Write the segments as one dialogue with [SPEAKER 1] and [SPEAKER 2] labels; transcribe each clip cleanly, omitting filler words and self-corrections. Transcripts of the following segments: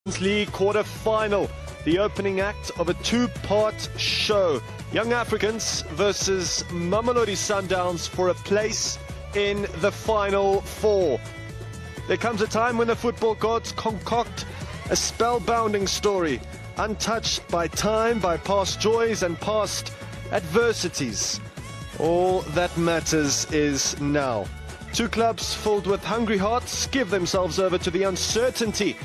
[SPEAKER 1] League quarter-final, the opening act of a two-part show. Young Africans versus MAMELOD Sundowns for a place in the final four. There comes a time when the football gods concoct a spellbinding story, untouched by time, by past joys and past adversities. All that matters is now. Two clubs filled with hungry hearts give themselves over to the uncertainty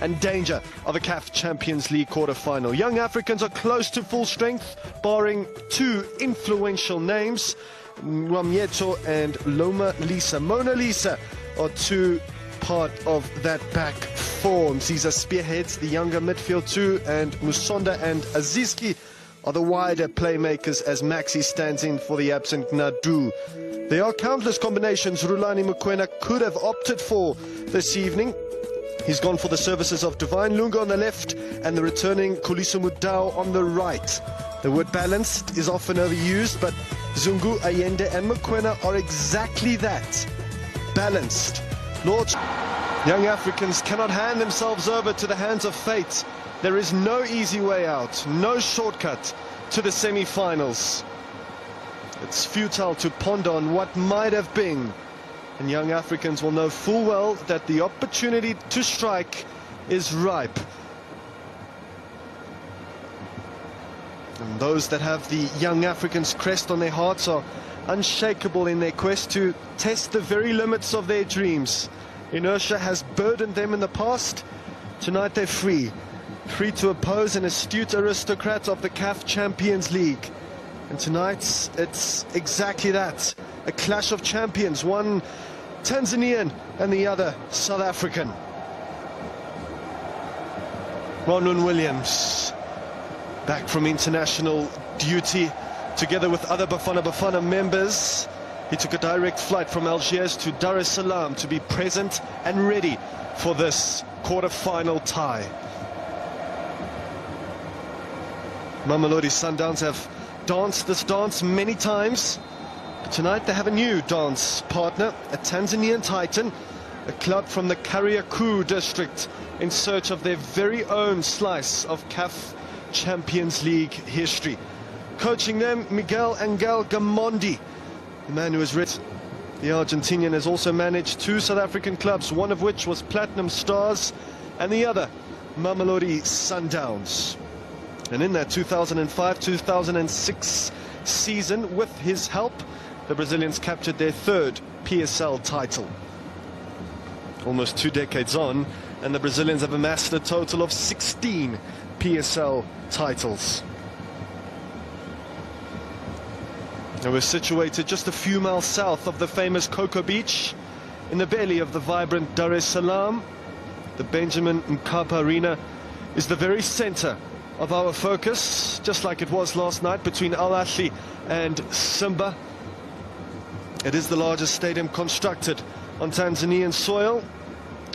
[SPEAKER 1] and danger of a CAF Champions League quarter-final. Young Africans are close to full strength, barring two influential names, Mwamyeto and Loma Lisa. Mona Lisa are two part of that back four. Mziza spearheads the younger midfield two, and Musonda and Azizki are the wider playmakers as Maxi stands in for the absent Nadu. There are countless combinations Rulani Mokoena could have opted for this evening. He's gone for the services of Divine Lunga on the left and the returning Khuliso Mudau on the right. The word balanced is often overused, but Zungu, Ayende and Mokoena are exactly that. Balanced. Lord, young Africans cannot hand themselves over to the hands of fate. There is no easy way out, no shortcut to the semi-finals. It's futile to ponder on what might have been. And young Africans will know full well that the opportunity to strike is ripe. And those that have the young Africans crest on their hearts are unshakable in their quest to test the very limits of their dreams. Inertia has burdened them in the past. Tonight they're free to oppose an astute aristocrat of the CAF Champions League. And tonight it's exactly that, a clash of champions, one Tanzanian and the other South African. Ronwen Williams, back from international duty, together with other Bafana Bafana members. He took a direct flight from Algiers to Dar es Salaam to be present and ready for this quarter-final tie. MAMELOD Sundowns have danced this dance many times. Tonight they have a new dance partner, a Tanzanian titan, a club from the Kariakoo district in search of their very own slice of CAF Champions League history. Coaching them, Miguel Angel Gamondi, the man who has written. The Argentinian has also managed two South African clubs, one of which was Platinum Stars and the other MAMELOD Sundowns. And in that 2005-2006 season, with his help, the Brazilians captured their third PSL title. Almost 2 decades on, and the Brazilians have amassed a total of 16 PSL titles. Now we're situated just a few miles south of the famous Coco Beach, in the belly of the vibrant Dar es Salaam. The Benjamin Mkapa Arena is the very center of our focus, just like it was last night between Al Ahly and Simba. It is the largest stadium constructed on Tanzanian soil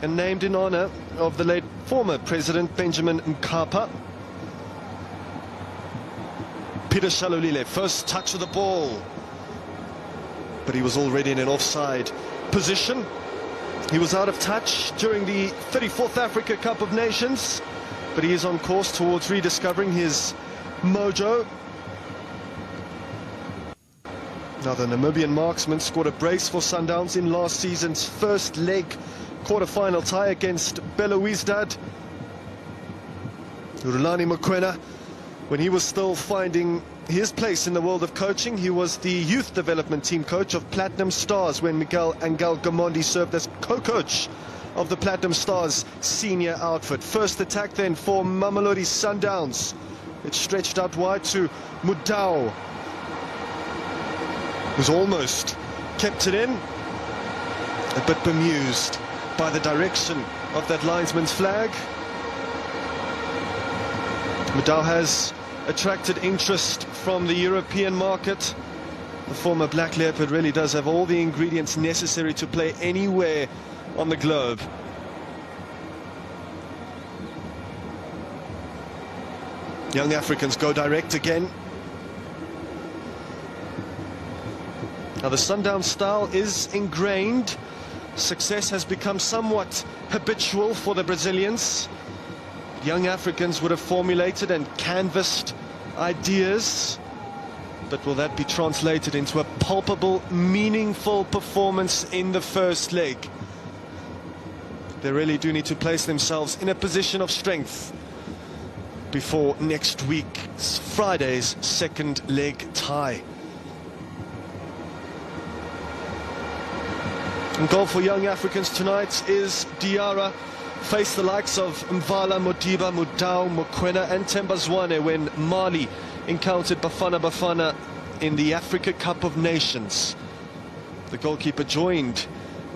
[SPEAKER 1] and named in honor of the late former President Benjamin Mkapa. Peter Shalulile, first touch of the ball, but he was already in an offside position. He was out of touch during the 34th Africa Cup of Nations, but he is on course towards rediscovering his mojo. Now the Namibian marksman scored a brace for Sundowns in last season's first leg quarter-final tie against Belouizdad. Rulani Mokoena, when he was still finding his place in the world of coaching, he was the youth development team coach of Platinum Stars when Miguel Angel Gamondi served as co-coach of the Platinum Stars senior outfit. First attack then for MAMELOD Sundowns. It stretched out wide to Mudau, who's almost kept it in, a bit bemused by the direction of that linesman's flag. Mudau has attracted interest from the European market. The former Black Leopard really does have all the ingredients necessary to play anywhere on the globe. Young Africans go direct again. Now the Sundown style is ingrained. Success has become somewhat habitual for the Brazilians. young Africans would have formulated and canvassed ideas, but will that be translated into a palpable, meaningful performance in the first leg? They really do need to place themselves in a position of strength before next week's Friday's second leg tie. And goal for young Africans tonight is Diarra. Faced the likes of Mvala, Modiba, Mudau, Mokoena and Tembazwane when Mali encountered Bafana Bafana in the Africa Cup of Nations. The goalkeeper joined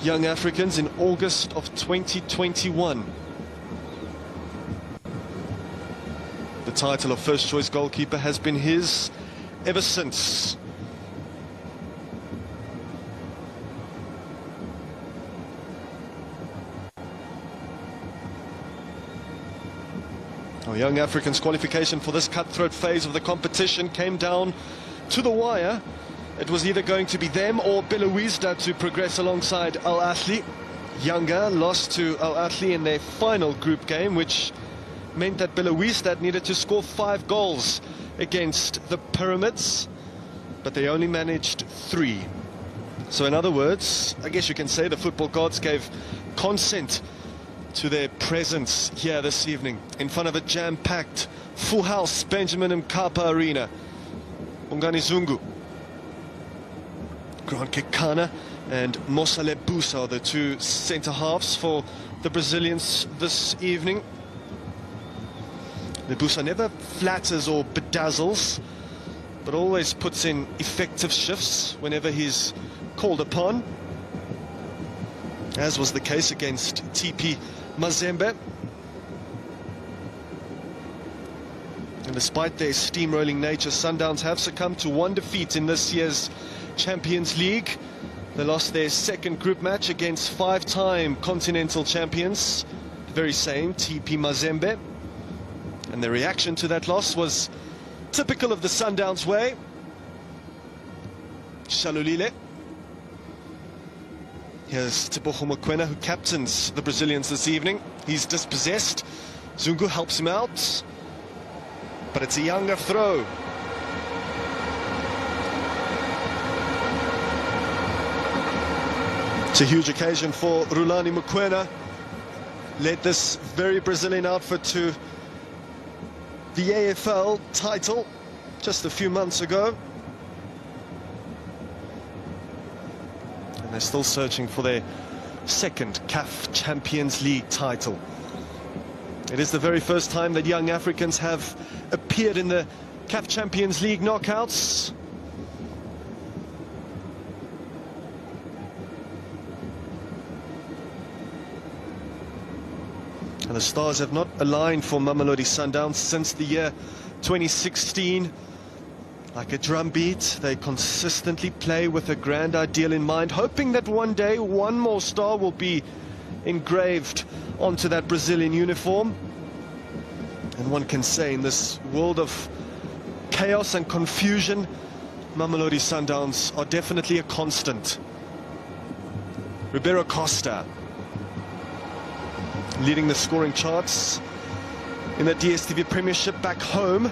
[SPEAKER 1] young Africans in August of 2021. The title of first choice goalkeeper has been his ever since. Young Africans' qualification for this cutthroat phase of the competition came down to the wire. It was either going to be them or Belouizdad to progress alongside Al Ahly. YANGA lost to Al Ahly in their final group game, which meant that Belouizdad needed to score 5 goals against the Pyramids, but they only managed 3. So in other words, I guess you can say the football gods gave consent to their presence here this evening in front of a jam-packed full house Benjamin Mkapa Arena. Bongani Zungu, Grant Kekana and Mosa Lebusa are the two centre-halves for the Brazilians this evening. Lebusa never flatters or bedazzles, but always puts in effective shifts whenever he's called upon, as was the case against TP Mazembe. And despite their steamrolling nature, Sundowns have succumbed to 1 defeat in this year's Champions League. They lost their second group match against 5-time continental champions, the very same TP Mazembe. And the reaction to that loss was typical of the Sundowns way. Shalulile. Here's Tebogo Mokoena, who captains the Brazilians this evening. He's dispossessed. Zungu helps him out, but it's a YANGA throw. It's a huge occasion for Rulani Mokoena. Led this very Brazilian outfit to the AFL title just a few months ago. They're still searching for their second CAF Champions League title. It is the very first time that young Africans have appeared in the CAF Champions League knockouts. And the stars have not aligned for Mamelodi Sundowns since the year 2016. Like a drumbeat, they consistently play with a grand ideal in mind, hoping that one day one more star will be engraved onto that Brazilian uniform. And one can say, in this world of chaos and confusion, Mamelodi Sundowns are definitely a constant. Ribeiro Costa leading the scoring charts in the DStv Premiership back home,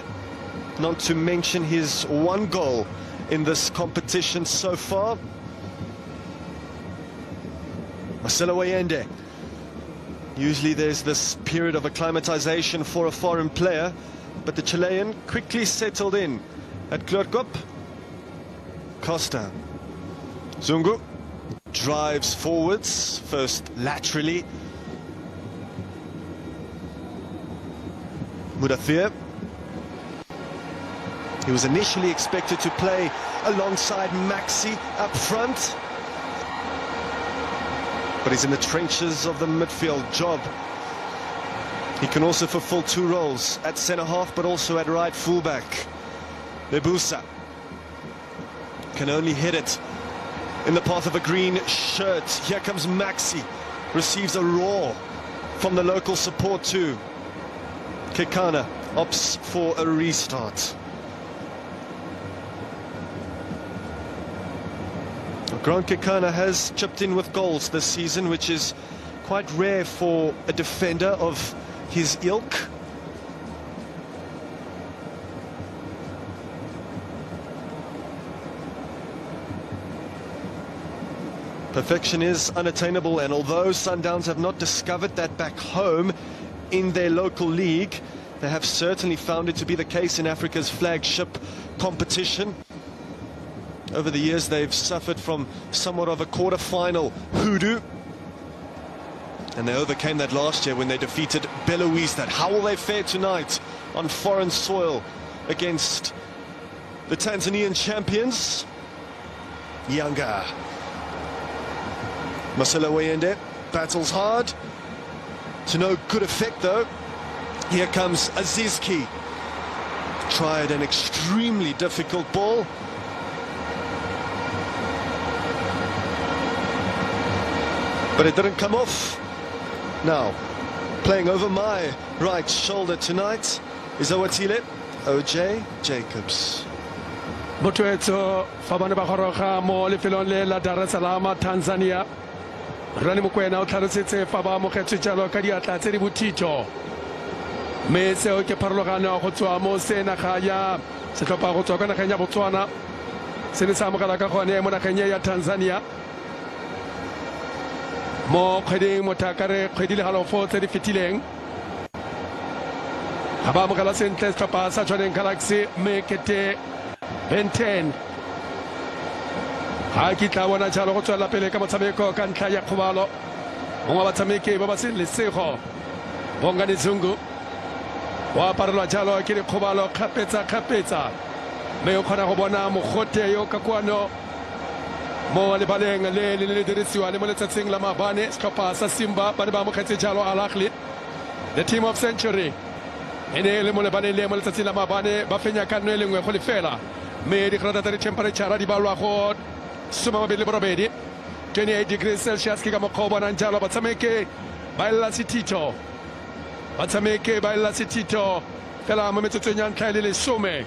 [SPEAKER 1] not to mention his 1 goal in this competition so far. Marcelo Allende. Usually there's this period of acclimatization for a foreign player, but the Chilean quickly settled in at Kloorkop. Costa. Zungu drives forwards, first laterally. Mudathir. He was initially expected to play alongside Maxi up front, but he's in the trenches of the midfield job. He can also fulfill 2 roles at centre-half, but also at right fullback. Lebusa can only hit it in the path of a green shirt. Here comes Maxi, receives a roar from the local support too. Kekana opts for a restart. Grant Kekana has chipped in with goals this season, which is quite rare for a defender of his ilk. Perfection is unattainable, and although Sundowns have not discovered that back home in their local league, they have certainly found it to be the case in Africa's flagship competition. Over the years, they've suffered from somewhat of a quarter-final hoodoo, and they overcame that last year when they defeated Belouizdad. How will they fare tonight on foreign soil against the Tanzanian champions, Yanga? Marcelo Wayende battles hard, to no good effect though. Here comes Azizki. Tried an extremely difficult ball. But it didn't come off. Now, playing over my right shoulder tonight is Owatile OJ Jacobs.
[SPEAKER 2] Motueto Fabane Bakoroga mo lefelong le la Dar es Salaam, Tanzania. Rani Mokwena o tlhalositse fa ba amogetse jalo ka diatla tse di bothitho. Mme seo ke pharologano go tswa mo senaga ya setlhopha go tswa ka nageng ya Botswana se ne sa amogela ka gone mo nageng ya Tanzania. Mo kgweding mothakare kgwedi le halofo tse di fetileng ga ba amogela sentle setlhopha sa Jwaneng Galaxy mme kete Ben 10 ga ke tla bona jalo go tswela pele ka motshameko ka ntlha ya kgobalo. Mongwe wa batshameki ba ba seng lesego Bongani Zungu wa parelwa jalo ke dikgobalo kgapetsa mme o kgona go bona mogote yo ka kwano mo lebaleng le le dirisiwa le mo letsatsing la maabane. Setlhopha sa Simba ba ne ba amogetse jalo Al Ahly, the team of century, ene le mo lebaleng le mo letsatsing la maabane ba fenya ka nno e lengwe go lefela mme digrada tsa temperature di balwa go 28 degrees Celsius ke ka mokgwa o bonang jalo. Batshameki ba ela setito fela mo metsotsong ya ntlha le lesome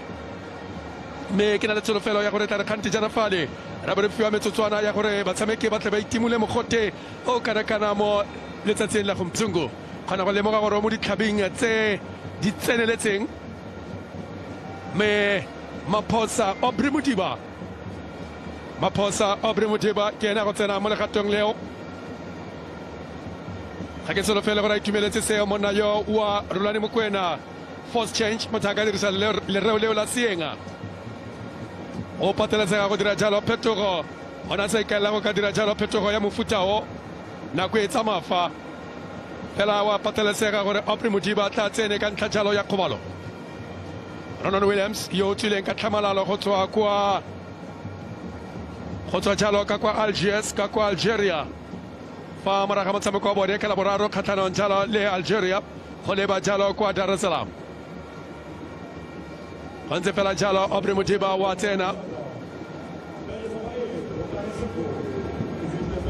[SPEAKER 2] mme ke na le tsholofelo ya gore tla re kgante jana fale ra bo fiwa metsotswana ya gore batshameki ba tle ba itimole mogote o kana mo letsatsing la gompieno. Kgona go lemoga gore mo ditlhabing tse di tseneletseng mme Maphosa Aubrey Modiba ke ena go tsena mo legatong leo. Ga ke tsholofelo gore a itumeletse seo monna yo wa Rulani Mokwena. Force change, motaka dirisa lereo leo la Sienga o pateletsega go dira jalo phetogo. Ona sa ikaela go ka dira jalo phetogo ya mofuta o nako e tsamafa fela wa pateletsega gore Aubrey Modiba tla tsene ka ntlha jalo ya kgobalo. Ronan Williams yo o tswileng ka tlhamalalo go tswa jalo ka kwa Algeria fa moraga motshameko wa bone ka laboraro kgatlhanong jalo le Algeria go leba jalo kwa Dar es Salaam. Go ntse fela jalo Aubrey Modiba wa tsena.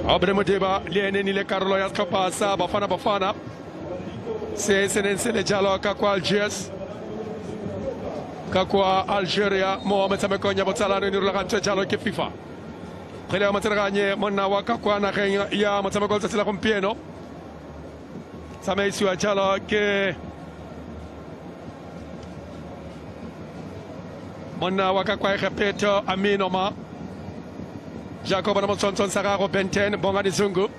[SPEAKER 2] Aubrey Modiba le ene nile karolo ya setlhopha sa Bafana se neng se le jalo ka kwa Algeria mo metshamekong ya botsalano di rulagantse jalo ke FIFA. Kgwele ya matsereganye monna wa ka kwa nageng ya motshameko letsatsi la gompieno tsamaisiwa jalo ke monna wa ka kwa Egepeto Aminoma Jacob na motsontsong sa gago Ben 10 Bongani Zungu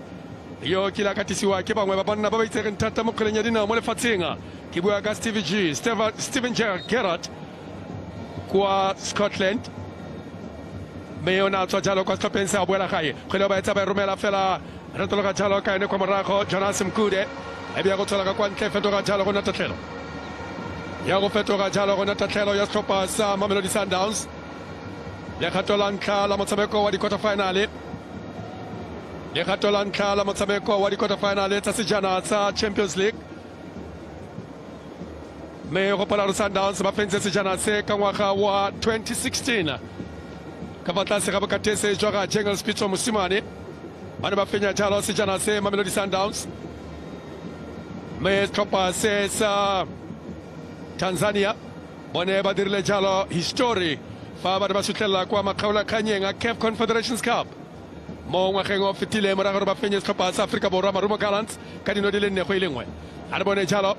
[SPEAKER 2] yo kila katisiwa ke bangwe ba banna ba ba itsegeng thata mo kgweleng ya dinao mo lefatsheng. Ke bua ka Steven Gerrard kwa Scotland mme o na tswa jalo kwa setlhopheng sa boela gae. Kgwele ba etsa ba romela fela retologa jalo ka ene kwa morago Jonas Mkude e bia go tswela ka kwa ntle fetoga jalo go na tatlhelo ya setlhopha sa Mamelodi Sundowns. Lekgato la ntlha la motshameko wa di-quarterfinale tsa sejana sa Champions League mme go gopola gore Sundowns ba fentse sejana se ka ngwaga wa 2016 ka fa tlase ga bokatese jwa ga Jungle Spitso Mosimane ba ne ba fenya jalo sejana se Mamelodi Sundowns. Mme setlhopha se sa Tanzania bone ba dirile jalo history fa ba ne ba sutlelela kwa makgaolakganyeng a CAF Confederations Cup mo ngwageng o fetileng morago gore ba fenye setlhopha sa Aforika Borwa Marumo Gallants ka dino di le 4-1. A re bone jalo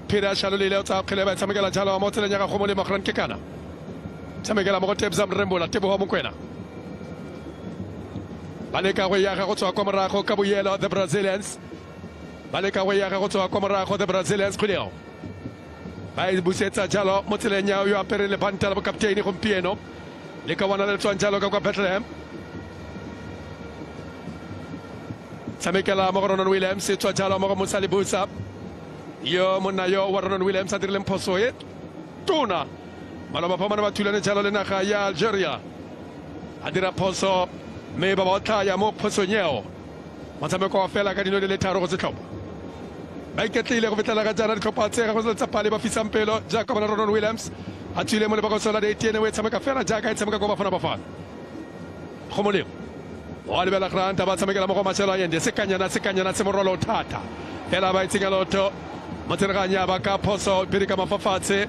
[SPEAKER 2] Peter Shalolile o tsa kgwele ba tshamekela jalo mo tseleng ya ga go mo le Magran Kekana tshamekela mo go Tebza Mrembola Teboho Mokwena ba leka go yaga go tswa kwa morago ka boyelo the Brazilians ba leka go yaga go tswa kwa morago the Brazilians kgolego ba e busetsa jalo mo tseleng ya yo apere le banta la bokapteini gompieno le ka bona le tswang jalo ka kwa Bethlehem tshamekela mo go Ronan Williams e tswa jalo mo go Mosali Busa yo monna yo wa Ronan Williams a dirile mphoso e tona maloma pa mana ba thulane jalo le naga ya Algeria a dira phoso me ba ba tlaya mo phosong eo motshameko wa fela ka dino le tharo go setlhopha ba iketlile go fetela ka jana ditlhopha tsega go tsa pale ba fisang pelo jaaka bona Ronan Williams a tswile mo le baka sola de Etienne we tshameka fela jaaka e tshameka go bafana bafana go molemo wa lebela granta ba tshamekela mo go Marcelo Allende sekanyana se morolo thata fela ba itsenya lotho motseneganya ba ka phoso pele ka mafafatse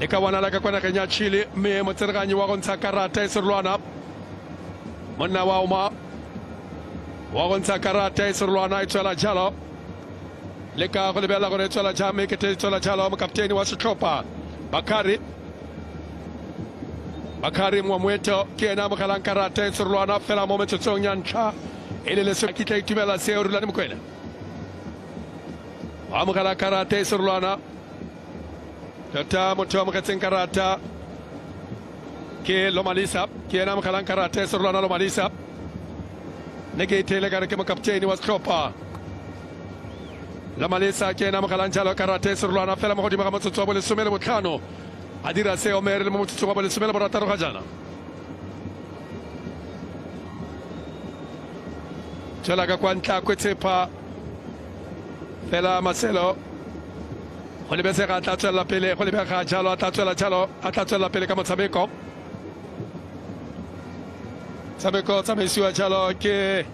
[SPEAKER 2] e ka bona la ka kwana kenya Chile me motsereganyi wa go ntsha karata e serolwana monna wa uma wa go ntsha karata e serolwana e tswela jalo le ka go lebela go re tswela jame ke te tswela jalo mo kapteini wa setlhopha Bakari Mwamweto ke ena mo galang karata e serolwana fela mo metsotsong ya ntlha e le se kitla itumela se o rulane mokwena wa mo gala karata e serolwana Tata motho mo gatseng karata ke Lomalisa ke ena mo galang karata e serolwana Lomalisa ne ke itele ka re ke mo kapteini wa setlhopha Lomalisa ke ena mo galang jalo karata e serolwana fela mo godimo ga motsotso wa bo 15 a dira se o mere le mo motsotso wa bo 16 ga jana tsela ka kwa ntla kwetsepa fela Marcelo go lebesega a tla tswelela pele go lebega jalo a tla tswelela pele ka motshameko tsamaisiwa jalo ke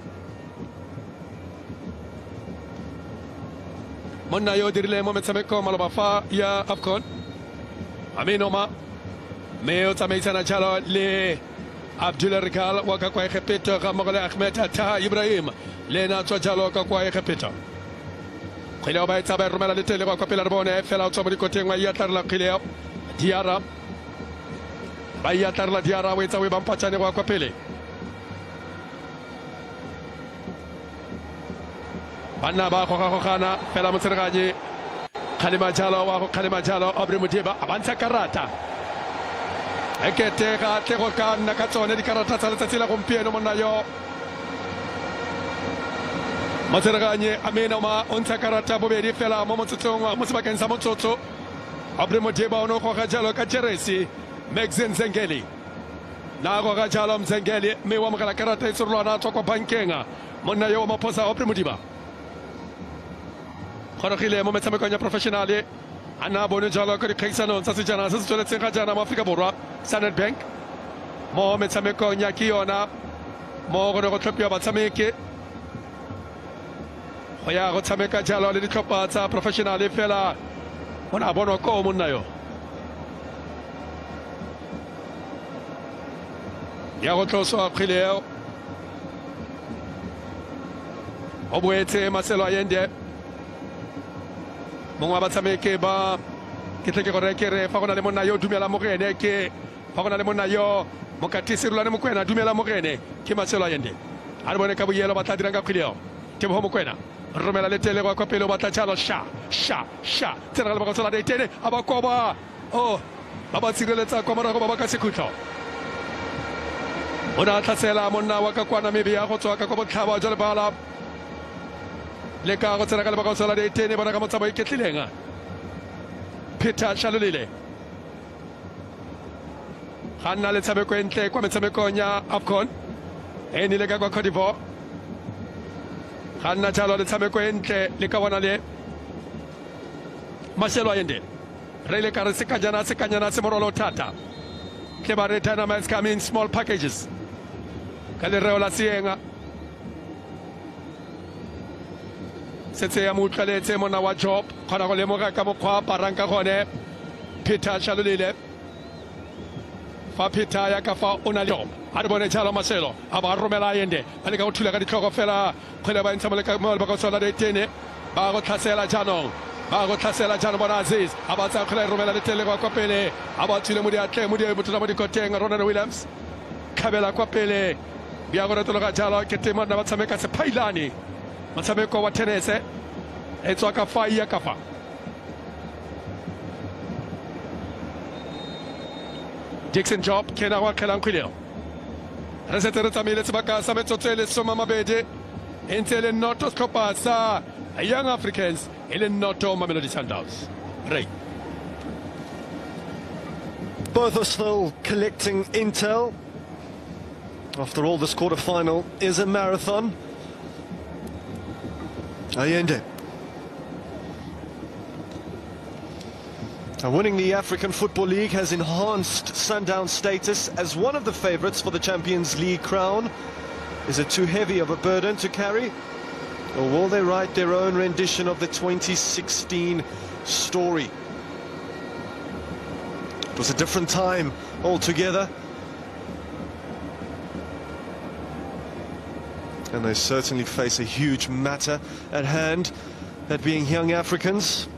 [SPEAKER 2] monna yo dirile mo metshameko maloba fa ya AFCON Aminoma me o tsamaisana jalo le Abdul Rikal wa ka kwa Egepeta ga mogole Ahmed Ata Ibrahim le na tswa jalo ka kwa Egepeta Khileo ba etsa ba romela le tele kwa pele re bone fela o tswa mo dikoteng wa Yatarla Khileo Diara ba Yatarla Diara wa etsa we ba mpatshane kwa pele banna ba go gana fela motsereganyi Khalima Jalo Aubrey Modiba avanza karata ekete ga tle go ka nna ka tsone dikarata tsa letsatsi la gompieno monna yo Motsereganyi Aminoma o ntsha karata bobedi fela mo motsotsong mo sebakeng sa motsotso Aubrey Modiba o no go ga jalo ka jeresi Maxine Zengeli na go ga jalo Mzengeli me wa mogala karata e serolwana tswa kwa bankenga monna yo mo posa Aubrey Modiba Khorogile mo metshamekong ya professionale ana bone jalo ka dikgaisano tsa sejana se se tsweletseng ga jana mo Afrika Borwa Standard Bank mo metshamekong ya kiona mo go go tlhophiwa batshameki go ya go tshameka jalo le ditlhopha tsa professionale fela bona bonwa ko monna yo ya go tloswa Khileo o boetse Marcelo Allende mongwe ba tshameke ba ke tle ke go rekere fa go na le monna yo dumela mo gene ke fa go na le monna yo mokatisi rulane mokwena dumela mo gene ke Marcelo Allende a re bone ka boyelo ba tla dirang ka Khileo Teboho Mokwena romela le tele kwa pele ba tla jalo sha tsena le ba go tsala de tene a ba koba ba ba tsireletsa kwa morago ba ba ka sekhutlho o na tlhasela monna wa ka kwa Namibia go tswa ka go botlhaba jalo bala le ka go tsena ka le ba go tsala de tene bona ka motsabo iketlileng Peter Shalolile Hanna le tshameko entle kwa metshamekong ya AFCON eni le ka kwa Cote d'Ivoire Hanna jalo le tshameko entle le ka bona le Marcelo Allende re le ka re sekanyana se morolo thata ke ba re dynamites come in small packages ka le reo la sienga setse ya motlaletse mona wa job khona go lemoga ka mokgwa paranka gone Peter Shalolile fa Peter ya ka fa ona le a re bone jalo Marcelo a ba romela Allende ba le ka go thula ka ditlhogo fela kgwele ba ntse mo le ka mo ba go sola de tene ba go tlhasela janong bona Aziz a ba tsa kgwele romela le tele kwa pele a ba tsile mo di atle mo di botla mo di koteng Ronan Williams khabela kwa pele bja gore tloga jalo ke tema na ba tshameka se phailane motshameko wa tennis e tswa ka fa ya ka fa Dixon Job kena wa khelang khwileo re se tere tsamile sebaka sa metsotso le soma mabedi entse le noto skopa sa Young Africans e le noto Mamelodi Sundowns. Right.
[SPEAKER 1] Both are still collecting intel. After all, this quarter-final is a marathon. Allende. Winning the African Football League has enhanced Sundown's status as one of the favourites for the Champions League crown. Is it too heavy of a burden to carry? Or will they write their own rendition of the 2016 story? It was a different time altogether. And they certainly face a huge matter at hand, that being Young Africans.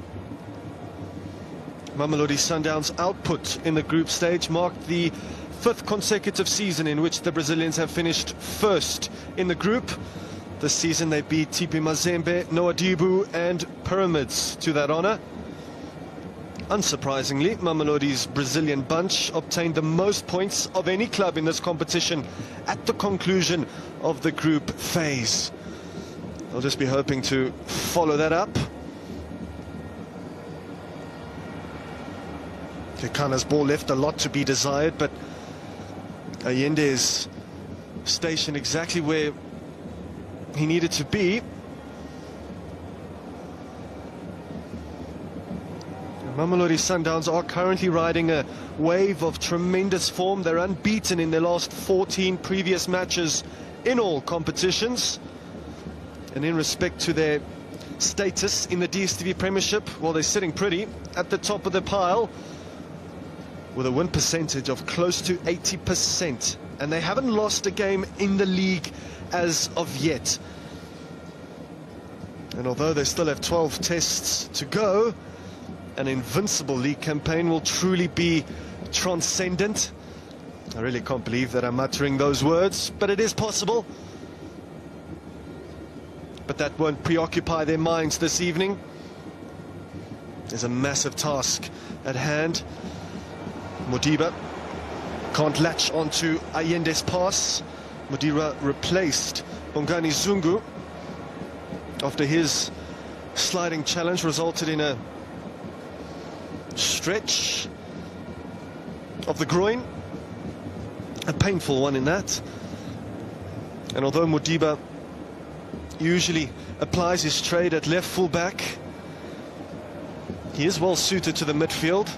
[SPEAKER 1] Mamelodi Sundowns' output in the group stage marked the 5th consecutive season in which the Brazilians have finished first in the group. This season they beat TP Mazembe, Noadibu and Pyramids to that honour. Unsurprisingly, Mamelodi's Brazilian bunch obtained the most points of any club in this competition at the conclusion of the group phase. They'll just be hoping to follow that up. Kekana's ball left a lot to be desired, but Allende is stationed exactly where he needed to be. Mamelodi Sundowns are currently riding a wave of tremendous form. They're unbeaten in their last 14 previous matches in all competitions. And in respect to their status in the DStv Premiership, well, they're sitting pretty at the top of the pile with a win percentage of close to 80%. And they haven't lost a game in the league as of yet. And although they still have 12 tests to go, an invincible league campaign will truly be transcendent. I really can't believe that I'm uttering those words, but it is possible. But that won't preoccupy their minds this evening. There's a massive task at hand. Modiba can't latch onto Allende's pass. Modiba replaced Bongani Zungu after his sliding challenge resulted in a stretch of the groin, a painful one in that. And although Modiba usually applies his trade at left full-back, he is well suited to the midfield,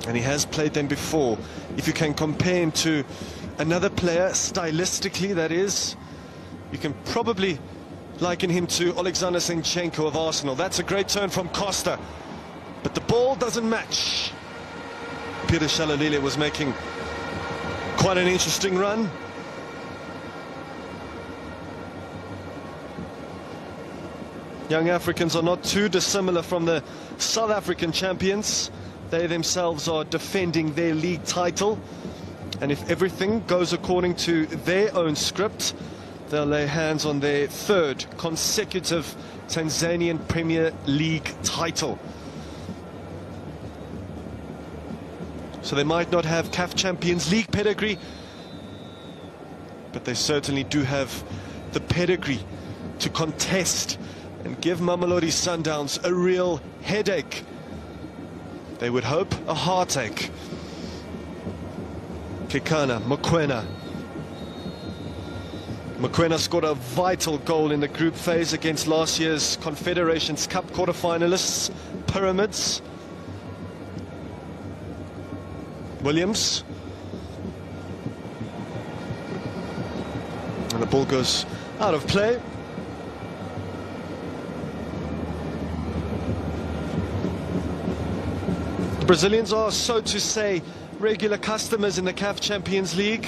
[SPEAKER 1] and he has played them before. If you can compare him to another player stylistically, that is, you can probably liken him to Alexander Zinchenko of Arsenal. That's a great turn from Costa, but the ball doesn't match. Peter Shalalile was making quite an interesting run. Young Africans are not too dissimilar from the South African champions. They themselves are defending their league title, and if everything goes according to their own script, they'll lay hands on their 3rd consecutive Tanzanian Premier League title. So they might not have CAF Champions League pedigree, but they certainly do have the pedigree to contest and give Mamelodi Sundowns a real headache. They would hope a heartache. Kekana, Mokoena scored a vital goal in the group phase against last year's Confederations Cup quarter-finalists, Pyramids. Williams. And the ball goes out of play. The Brazilians are, so to say, regular customers in the CAF Champions League.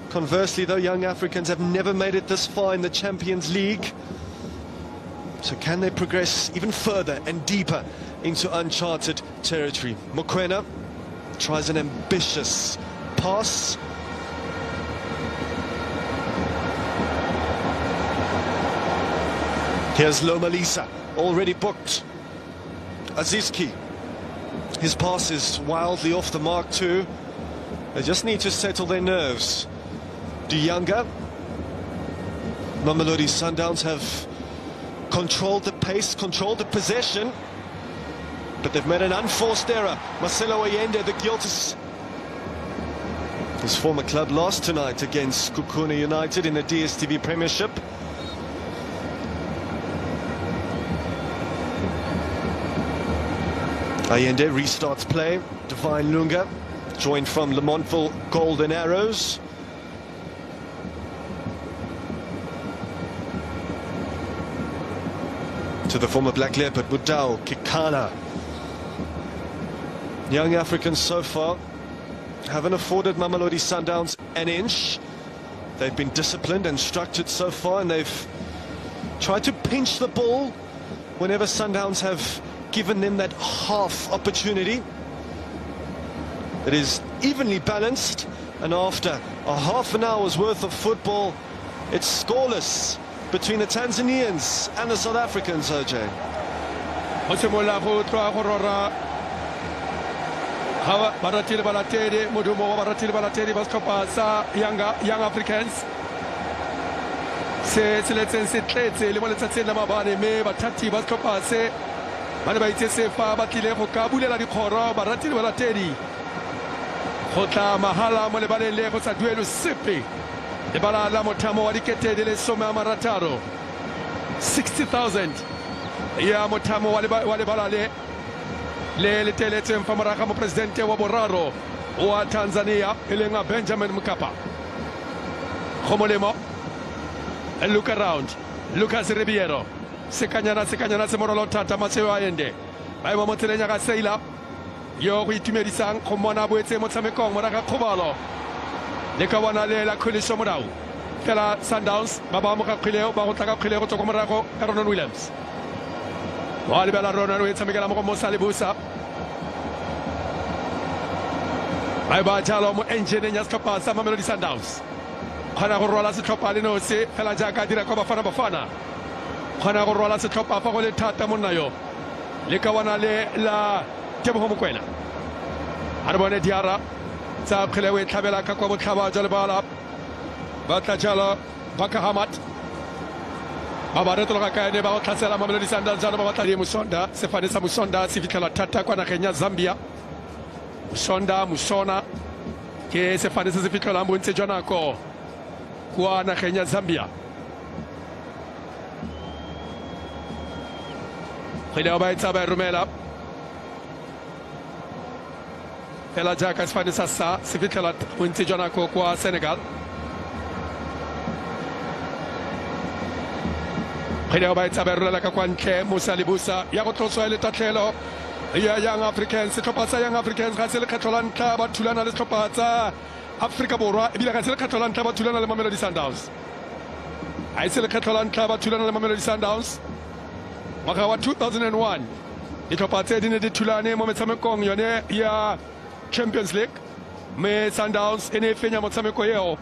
[SPEAKER 1] Conversely, though, Young Africans have never made it this far in the Champions League. So can they progress even further and deeper into uncharted territory? Mokoena tries an ambitious pass. Here's Lomalisa, already booked. Azizki, his pass is wildly off the mark too. They just need to settle their nerves. YANGA, Mamelodi Sundowns have controlled the pace, controlled the possession, but they've made an unforced error. Marcelo Allende, the guilt is his former club lost tonight against Kukuna United in the DStv Premiership. Allende restarts play. Divine Lunga, joined from Lamontville Golden Arrows. To the former Black Leopard, Budao Kikana. Young Africans so far haven't afforded Mamelodi Sundowns an inch. They've been disciplined and structured so far, and they've tried to pinch the ball whenever Sundowns have given them that half opportunity. It is evenly balanced, and after a half an hour's worth of football, it's scoreless between the Tanzanians and the South Africans, OJ.
[SPEAKER 2] Young Africans. Bana ba itse fa ba tlile go ka bulela dikgoro baratili ba latedi go tla mahala mo lebaleng le go sa duelo sepe le bala la mothamo wa dikete di le 60 60,000 ya mothamo wa lebala le leteletseng fa moraga mo presidente wa boraro wa Tanzania elenga Benjamin Mkapa go molemo and look around Lucas Ribeiro sekanyana se moralo thata Marcelo Allende ba mo motselenya ga seila yo go itumedisang go mona boetse motshamekong moraga khobalo le ka bona le la khuliso morao fela Sundowns ba ba mo ga khileo ba go tla ka khileo go tswa morago ka Ronald Williams wa le bela Ronald o etsamekela mo go Mosalibusa ba jalo mo engine nya skapa sa Mamelodi Sundowns khana go rola se tlhopha le no se fela jaaka dira kwa bafana khana go rola se tlhopha fa go le thata monna yo le ka wana le la Tebogo Mokoena a re bone Diarra tsa khelewe tlhabela ka kwa botlhaba jalo bala ba tla jalo Baka Hamad ba ba retologa ka ene ba go tlhatsela Mamelodi Sundowns jalo ba batla di Musonda sefane sa Musonda se fitlhela thata kwa nageng ya Zambia. Musona ke sefane se se fitlhelang bontse jwa nako kwa nageng ya Zambia. Khileo ba itsa ba romela fela jaaka sefane sa se fitlhela bontse jwa nako kwa Senegal. Khileo ba itsa ba rolela ka kwa ntle Mosalibusa ya go tloswa le tatlhelo ya Young Africans setlhopha sa Young Africans ga se le kgetlo la ntlha ba thulana le setlhopha tsa Afrika Borwa ebile ga se le kgetlo la ntlha ba thulana le Mamelodi Sundowns a ise le kgetlo la ntlha ba thulana le Mamelodi Sundowns ngwaga wa 2001 ditlhopha tse di ne di thulane mo metshamekong yone ya Champions League me Sundowns e ne e fenya motshameko eo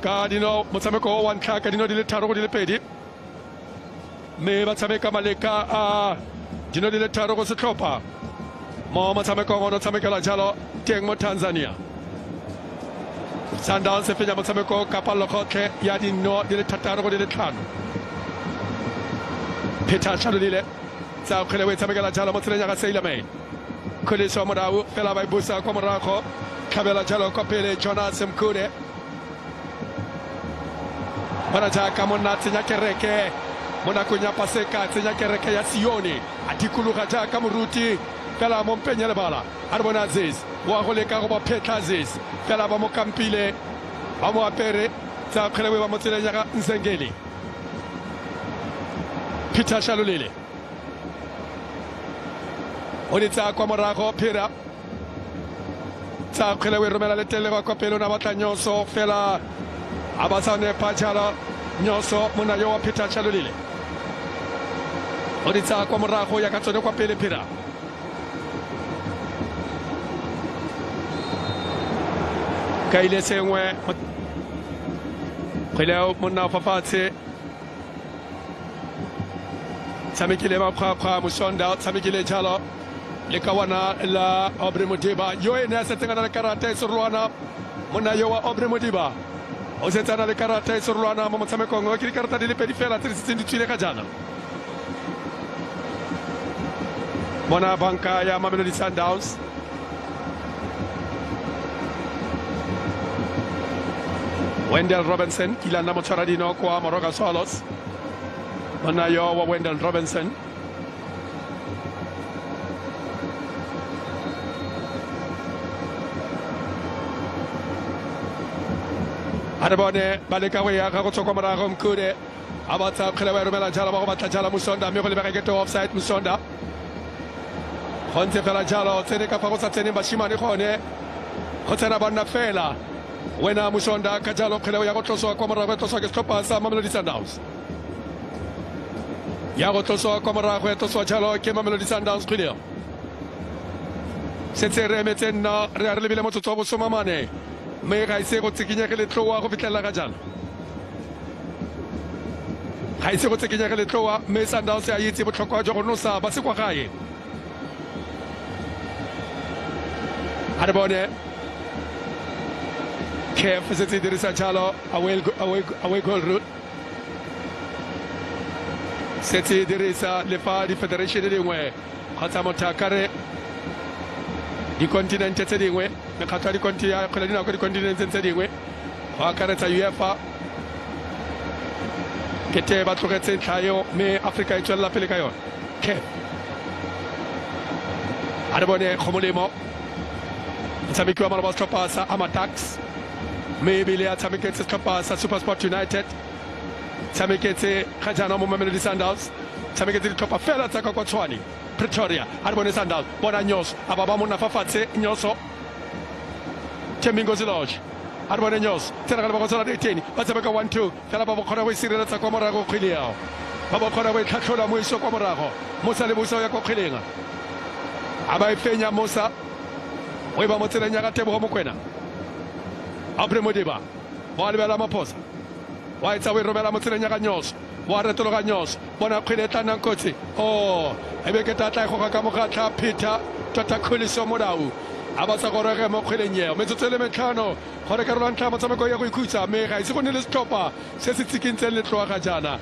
[SPEAKER 2] ka dino motshameko wa ntlha ka dino di le tharo go di le pedi me ba tshameka maleka a dino di le tharo go setlhopha mo motshamekong o no tshamekela jalo teng mo Tanzania. Sundowns se fenya motshameko ka palo gotlhe ya dino di le thataro go di le tlhano. Peter Chalulile tsa khelewe tshamekela jalo mo tseleng ya ga Sailor Main khuliso morao fela ba ibusa kwa morago khabela jalo kwa pele Jonas Mkude bana jaaka monna tsenya kereke mona kunya paseka tsenya kereke ya Sione atikuluga jaaka moruti fela mo mpenya le bala Arbona Aziz wa go leka go ba phetla Aziz fela ba mo kampile ba mo apere tsa khelewe ba mo tseleng ya ga Nzengeli. Peter Chalulile onitsa kwa morago phira tsa khelewe romela le tele kwa pele na batla nyonso fela abasane pajala nyonso mona yo wa Peter Chalulile onitsa kwa morago ya katsone kwa pele phira kaile sengwe khileo monna fafatse tshamekile mapkhapkha Musonda tshamekile jalo le kawana la Aubrey Modiba yo ene a setseng a na le karata e serolwana monna yo wa Aubrey Modiba o setse a na le karata e serolwana mo motshamekong wa ke dikarata di le pedi fela tse di setseng di tswile ka jana bona banka ya Mamelodi Sundowns Wendell Robinson kila na motshwara dino kwa Moroka Swallows monna yo wa Wendell Robinson Adabone baleka go ya go tsoko morago Mkude a batsa kgele wa romela jalo ba go batla jalo Musonda mme go lebega ke offside Musonda gontse fela jalo tsene ka fa go sa tsene bashimane gone go tsena bana fela wena Musonda ka jalo kgele ya go tloswa kwa morago tloswa ke setlhopha sa Mamelodi Sundowns ya go tloswa kwa morago tloswa jalo ke Mamelodi Sundowns kgile setse re emetse nna re a re lebile motsotso wa bosomamane mme ga ise go tsikinyege letloa go fitlhelela ka jalo ga ise go tsikinyege letloa mme Sundowns a itse botlhokwa jwa go nosa ba se kwa gae a re bone Kef setse dirisa jalo away goal route setse dirisa le fa di federation dingwe kgotsa mothakare di kontinente tse dingwe mekgatlho ya dikonti ya kgwele dinako dikontinente tse dingwe go akaretsa UEFA kete ba tlogetse ntlha eo mme Afrika e tswelela pele ka yone Kef a re bone go molemo motshameki wa maloba setlhopha sa Amatax mme ebile a tshameketse setlhopha sa Supersport United tshameketse ga jaana mo Mamelodi Sundowns tshameketse ditlhopha fela tsa ka kwa Tshwane Pretoria a re bone Sundowns bona Nyoso a ba ba monna fa fatshe Nyoso Temingozi Lodge a re bone Nyoso tsena ka lebaka tsona di 10 ba tshameka 1-2 fela ba bokgona go sireletsa kwa morago kgwele yao ba bokgona go itlhatlhola mo iso kwa morago Musa le buso ya kwa kgweleng a ba ifenya Musa o e ba mo tseleng ya ka Tebogo Mokwena Aubrey Modiba wa lebela maphosa wa etsa o e romela mo tseleng ya ka Nyoso wa retologa Nyoso bona kgwele e tla nnang kotsi ebe ke tatla e goga ka mogatla Peter tota Khuliso Modau a ba sa gorege mo kgweleng eo metsotso le metlhano gore karolo ntlha motshameko ya go ikhutsa mme ga ise go nne le setlhopha se se tsikintseng letloa ga jana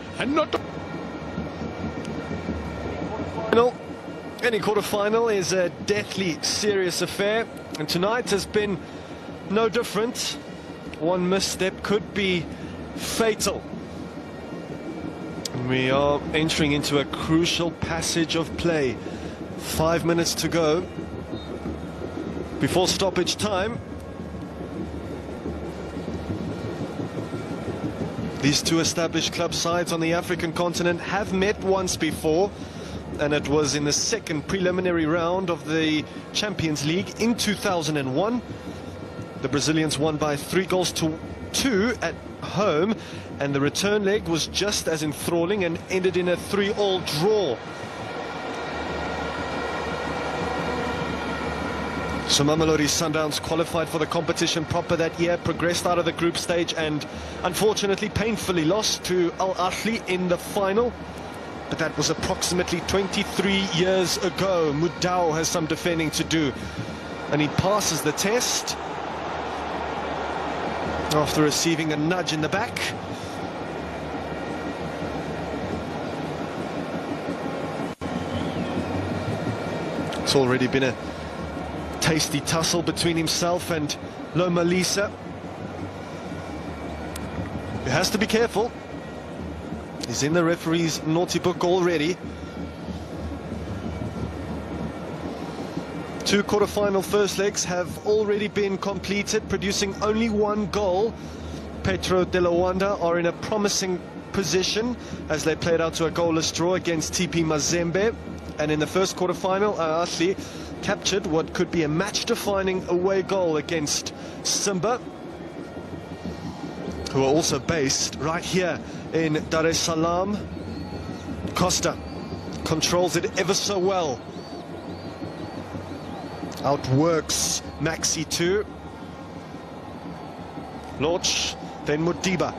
[SPEAKER 1] Any quarter-final is a deathly serious affair, and tonight has been no different. One misstep could be fatal. We are entering into a crucial passage of play. 5 minutes to go before stoppage time. These two established club sides on the African continent have met once before, and it was in the second preliminary round of the Champions League in 2001. The Brazilians won by 3-2 at home, and the return leg was just as enthralling and ended in a 3-3 draw. So Mamelodi Sundowns qualified for the competition proper that year, progressed out of the group stage and unfortunately painfully lost to Al Ahly in the final. But that was approximately 23 years ago. Mudau has some defending to do, and he passes the test after receiving a nudge in the back. It's already been a tasty tussle between himself and Loma Lisa. He has to be careful. He's in the referee's naughty book already. Two quarter-final first legs have already been completed, producing only one goal. Petro de Luanda are in a promising position as they played out to a goalless draw against TP Mazembe. And in the first quarter-final, Al Ahly captured what could be a match-defining away goal against Simba, who are also based right here in Dar es Salaam. Costa controls it ever so well. Outworks Maxi too. Lorch, then Modiba.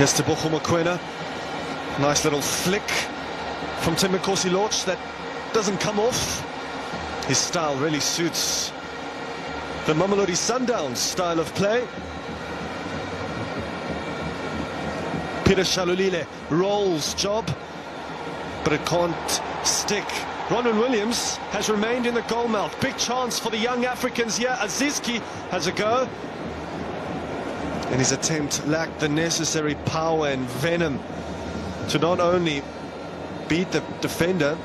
[SPEAKER 1] Here's to Mokwena. Nice little flick from Thembinkosi Lorch that doesn't come off. His style really suits the Mamelodi Sundowns style of play. Peter Shalulile rolls job, but it can't stick. Ronwen Williams has remained in the goal mouth. Big chance for the young Africans here. Azizki has a go, and his attempt lacked the necessary power and venom to not only beat the defender,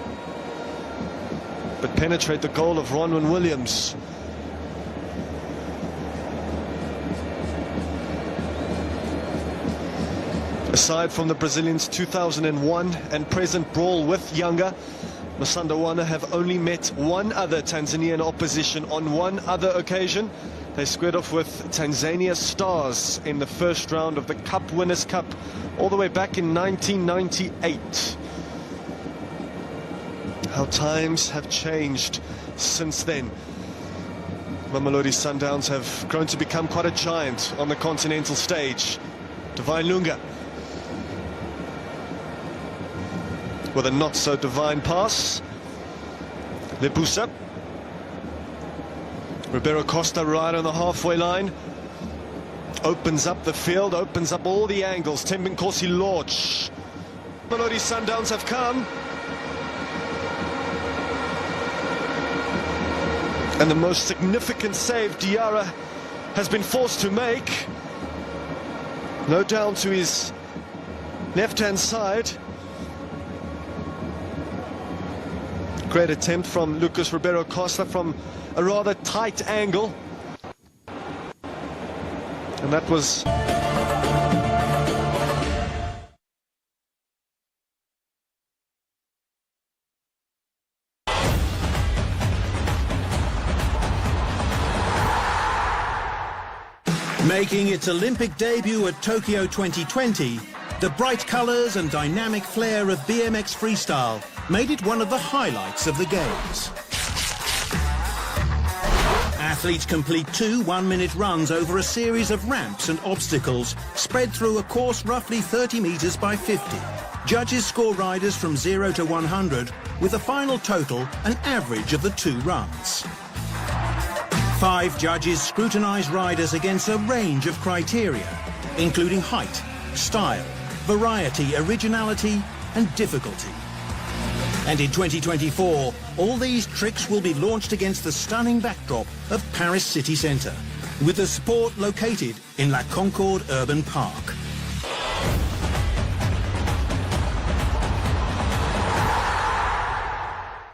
[SPEAKER 1] but penetrate the goal of Ronwen Williams. Aside from the Brazilians' 2001 and present brawl with YANGA, Masandawana have only met one other Tanzanian opposition on one other occasion. They squared off with Tanzania Stars in the first round of the Cup Winners' Cup all the way back in 1998. How times have changed since then. Mamelodi Sundowns have grown to become quite a giant on the continental stage. Divine Lunga with a not-so-divine pass. Lebusa. Ribeiro Costa right on the halfway line. Opens up the field, opens up all the angles. Thembinkosi Lorch. Mamelodi Sundowns have come. And the most significant save Diarra has been forced to make. No down to his left-hand side. Great attempt from Lucas Ribeiro Costa from a rather tight angle. And that was...
[SPEAKER 3] Making its Olympic debut at Tokyo 2020, the bright colours and dynamic flair of BMX freestyle made it one of the highlights of the Games. Athletes complete 2 one-minute runs over a series of ramps and obstacles spread through a course roughly 30 metres by 50. Judges score riders from 0 to 100 with a final total and average of the 2 runs. 5 judges scrutinise riders against a range of criteria, including height, style, variety, originality and difficulty. And in 2024, all these tricks will be launched against the stunning backdrop of Paris city centre, with the sport located in La Concorde Urban Park.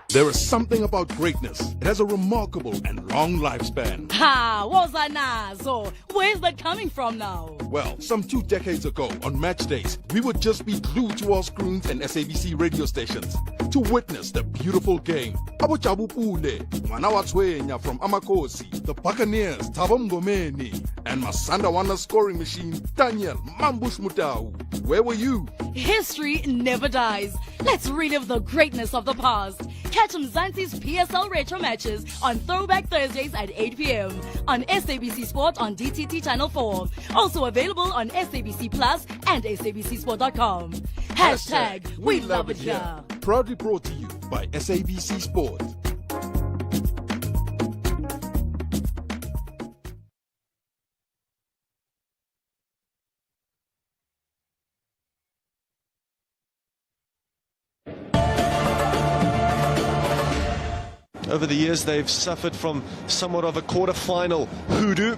[SPEAKER 4] There is something about greatness. It has a remarkable and long lifespan.
[SPEAKER 5] Ha! Wozanazo! Where's that coming from now?
[SPEAKER 4] Well, some 2 decades ago, on match days, we would just be glued to our screens and SABC radio stations to witness the beautiful game. Abo Jabu Pule, Manawatwenya from Amakosi, the Buccaneers, Thabo Mngomeni, and Masandawana scoring machine, Daniel Mambush Mutau. Where were you?
[SPEAKER 5] History never dies. Let's relive the greatness of the past. Catch Mzansi's PSL Retro matches on Throwback Thursdays at 8 p.m. on SABC Sport on DTT Channel 4. Also available on SABC Plus and SABCSport.com. Hashtag we love it here.
[SPEAKER 4] Proudly brought to you by SABC Sport.
[SPEAKER 1] Over the years, they've suffered from somewhat of a quarter-final hoodoo.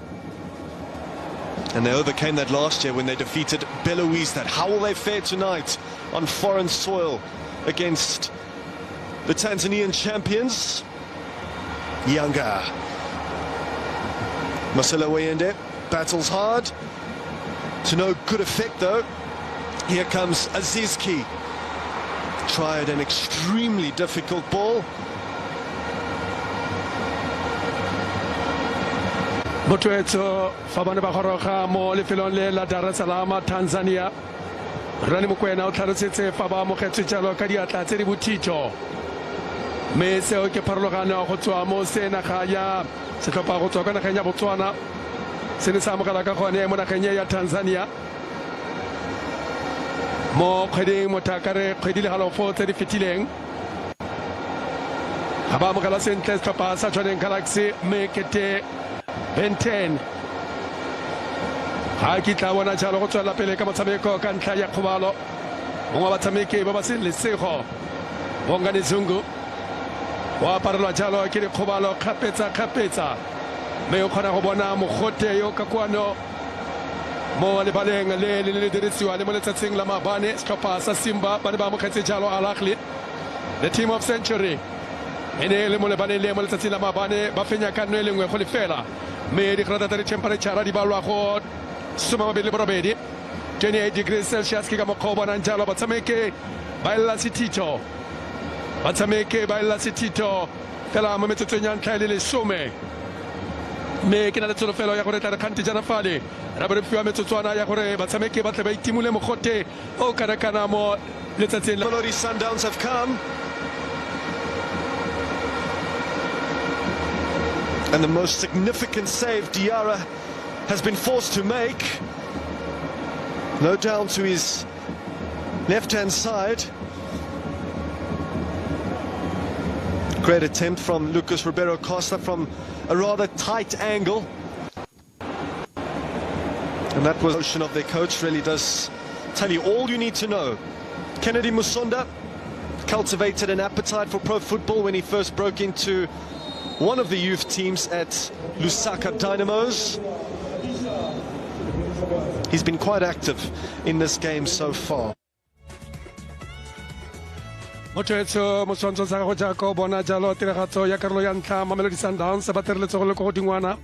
[SPEAKER 1] And they overcame that last year when they defeated Belouizdad. How will they fare tonight on foreign soil against the Tanzanian champions? YANGA. Marcelo Wayende battles hard. To no good effect, though. Here comes Azizki. Tried an extremely difficult ball.
[SPEAKER 2] Motwetso Fabane ba goroga mo lefelong le la Dar es Salaam Tanzania. Rani Mokwena o tlhalositse fa ba amogetse jalo ka diatla tse di bothitho. Mme seo ke pharologano go tswa mo senaga ya setlhopha go tswa ka nageng ya Botswana se ne sa amogela ka gone mo nageng ya Tanzania. mo kgweding mothakare kgwedi le halofo tse di fetileng ga ba amogela sentle setlhopha sa Jwaneng Galaxy Mekete Ben 10 ga ke tla bona jalo go tswela pele ka motshameko ka ntlha ya kgobalo mongwe wa batshameki ba ba seng lesego Bongani Zungu wa parelwa jalo ke dikgobalo kgapetsa mme o kgona go bona mogote yo ka kwano mo lebaleng le dirisiwa le mo letsatsing la maabane setlhopha sa Simba ba ne ba amogetse jalo Al Ahly the team of century ene le mo lebaleng le mo letsatsing la maabane ba fenya ka nno e lengwe go lefela mme digrata tsa di-temperature di balwa go 28 28 degrees Celsius ke ka mokgwa o bonang jalo batshameki ba ela setito fela mo metsotsong ya ntlha le lesome mme ke na le tsholofelo ya gore tla re kgante jana fale ra bo re fiwa metsotswana ya gore batshameki ba tle ba itimole mogote o kana mo letsatsing la
[SPEAKER 1] Mamelodi Sundowns have come. And the most significant save Diarra has been forced to make. No down to his left-hand side. Great attempt from Lucas Ribeiro Costa from a rather tight angle. And that was the motion of their coach, really does tell you all you need to know. Kennedy Musonda cultivated an appetite for pro football when he first broke into one of the youth teams at Lusaka Dynamos. He's been quite active in this game so far.
[SPEAKER 2] Motsetso moswantsho sa go jaaka o bona jalo tiragatso ya karolo ya ntlha Mamelodi Sundowns ba tereletsego le go godingwana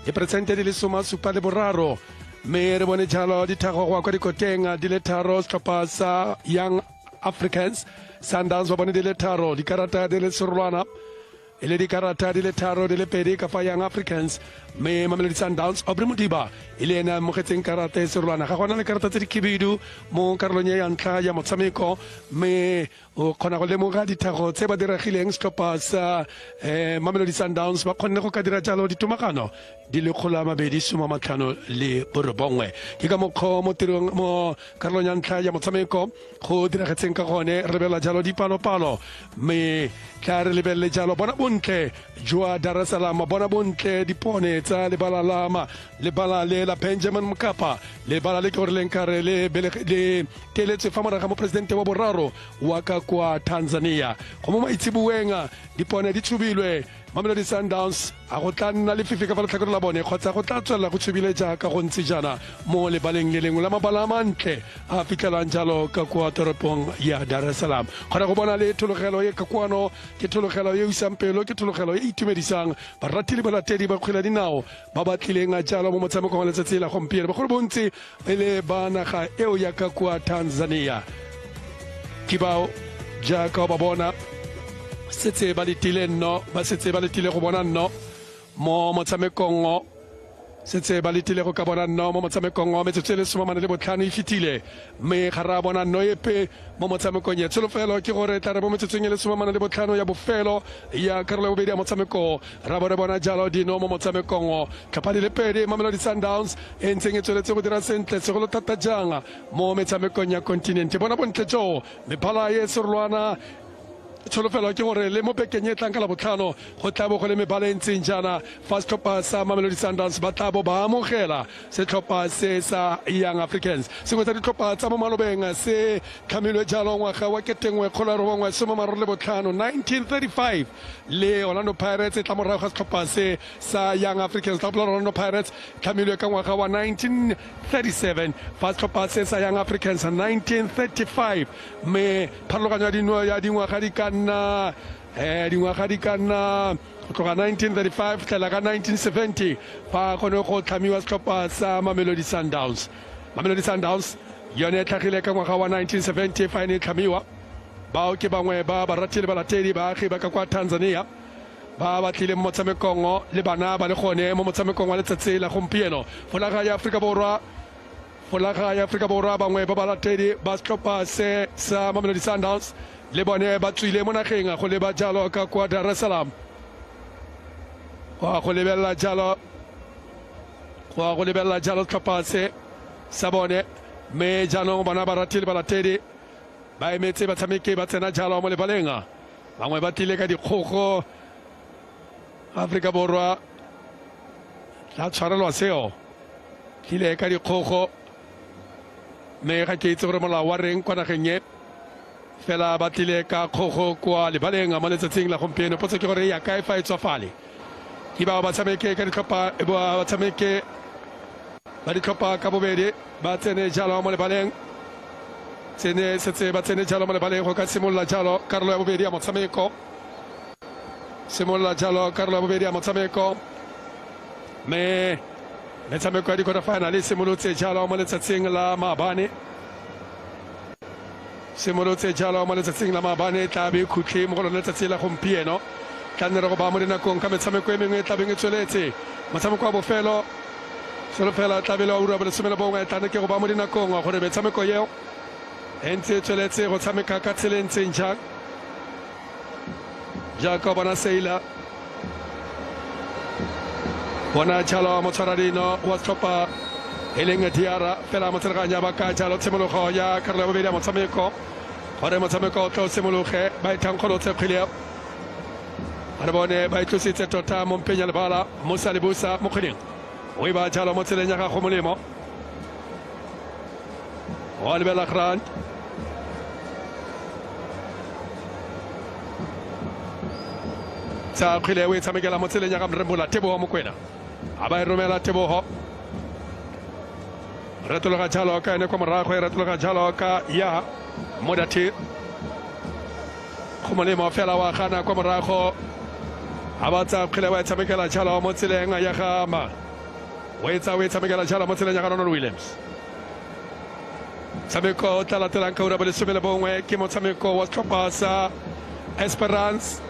[SPEAKER 2] e presente di le 73 mme re bone jalo dithago go kwa dikoteng di le tharo setlhopha sa Young Africans Sundowns ba bone di le tharo dikarata di le serolwana e le dikarata di le tharo di le pedi ka fa Young Africans mme Mamelodi Sundowns Aubrey Modiba e le ena mogetseng karata e serolwana ga gona le karata tse di khibidu mo karolong ya ntlha ya motshameko mme o kgona go lemoga dithago tse ba diregileng setlhopha sa Mamelodi Sundowns ba kgonne go ka dira jalo ditomagano di le 259 ke ka mokgwa mo tirong mo karolong ya ntlha ya motshameko go diragetseng ka gone re bela jalo dipalopalo mme tla re lebelele jalo bona bontle jwa Dar es Salaam bona bontle dipone tsa lebala le la Benjamin Mkapa lebala le ke gore leng kare le teletse fa moraga mo presidente wa boraro wa ka kwa Tanzania go mo maitsibuweng dipone di tshubilwe Mamelodi Sundowns a go tla nna le fifi ka fa letlhakore la bone kgotsa go tla tswelela go tshubile jaaka go ntse jana mo lebaleng le lengwe la mabala a mantle a fitlhelang jalo ka kwa toropong ya Dar es Salaam kgona go bona le thologelo e ka kwano ke thologelo e isang pelo ke thologelo e itumedisang baratili balatedi ba kgwela dinao ba batlileng a jalo mo motshamekong wa letsatsi la gompieno bagolo bontsi e le ba naga eo ya ka kwa Tanzania kibao jaaka ba bona setse ba letile go bona nno mo motshamekong setse ba letile go ka bona nno mo motshamekong metsotso le 45 e fitile mme ga ra bona nno epe mo motshamekong ya tsholofelo ke gore tla re mo metsotsong le 45 ya bofelo ya karolo ya bobedi ya motshameko ra bona jalo dino mo motshamekong tlhopha di le pedi Mamelodi Sundowns e ntseng e tsweletse go dira sentle segolo thata jang mo metshamekong ya continent bona bontle jo mephala e serolwana tsholofelo ke gore le mo bekeng e tlang ka la botlhano go tla bo go le mebala e ntseng jana fa setlhopha sa Mamelodi Sundowns ba tla bo ba amogela setlhopha se sa Young Africans sengwe sa ditlhopha tsa mo malobeng se tlhamilwe jalo ngwaga wa 1935 le Orlando Pirates tla morago ga setlhopha se sa Young Africans tla Orlando Pirates tlhamilwe ka ngwaga wa 1937 fa setlhopha se sa Young Africans 1935 mme pharologanyo ya dingwaga di ka nna go tloga 1935 tlela ka 1970 fa kgone go tlhamiwa setlhopha sa Mamelodi Sundowns yone e tlhagile ka ngwaga wa 1970 fa e ne e tlhamiwa bao ke bangwe ba baratili balatedi baagi ba ka kwa Tanzania ba batlile mo motshamekong le bana ba le gone mo motshamekong wa letsatsi la gompieno folaga ya Aforika Borwa bangwe ba balatedi ba setlhopha se sa Mamelodi Sundowns le bone ba tswile mo nageng go leba jalo ka kwa Dar es Salaam go lebelela jalo setlhopha se sa bone me jaanong bana ba ratile balatedi ba emetse batshameki ba tsena jalo mo lebalenga bangwe ba tile ka dikgogo Afrika Borwa la tshwarelwa seo kile ka dikgogo me ga ke itse gore molao wa reng kwa nageng e fela ba tlile ka kgogo kwa lebalenga mo letsatsing la gompieno potso ke gore ya kae fa e tswa fale ke ba tshameke ka ditlhopha ba tshameke ba ditlhopha ka bobedi ba tsene jalo mo lebaleng tsene setse ba tsene jalo mo lebaleng go ka simolola jalo karolo ya bobedi ya motshameko simolola jalo karolo ya bobedi ya motshameko me metshameko ya di-quarter final e simolotse jalo mo letsatsing la maabane simolotse jalo mo letsatsing la maabane tla be khutlhe mo go lone letsatsi la gompieno tla nne re go ba mo dinakong ka metshameko e mengwe e tlabeng e tsweletse motshameko wa bofelo selo fela tlabele wa ura bo lesome le bongwe tla nne ke go ba mo dinakong gore metshameko eo e ntse e tsweletse go tshameka ka tsela e ntseng jang jaaka o bona seila bona jalo motshwaradino wa setlhopha e leng diara fela motsereganya ba ka jalo tshimologo ya karolo ya bobedi ya motshameko gore motshameko o tla o simologe ba ithankgolotse kgwele a re bone ba itlositse tota mo mpeng ya lebala Musa Lebusa mo kgweding o e ba jalo mo tseleng ya gago molemo wa lebela Grant tsa kgwele o e tshamekela mo tseleng ya ga Mrembola Tebogo Mokwena a ba e romela Tebogo retologa jalo ka ene kwa morago e retologa jalo ka ya Modati go molemo fela wa gana kwa morago a batsa kgwele wa e tshamekela jalo mo tseleng ya gama o e tshamekela jalo mo tseleng ya ga Ronald Williams tshameko o tla latelang ka ura bo lesome le bongwe ke motshameko wa setlhopha sa Esperance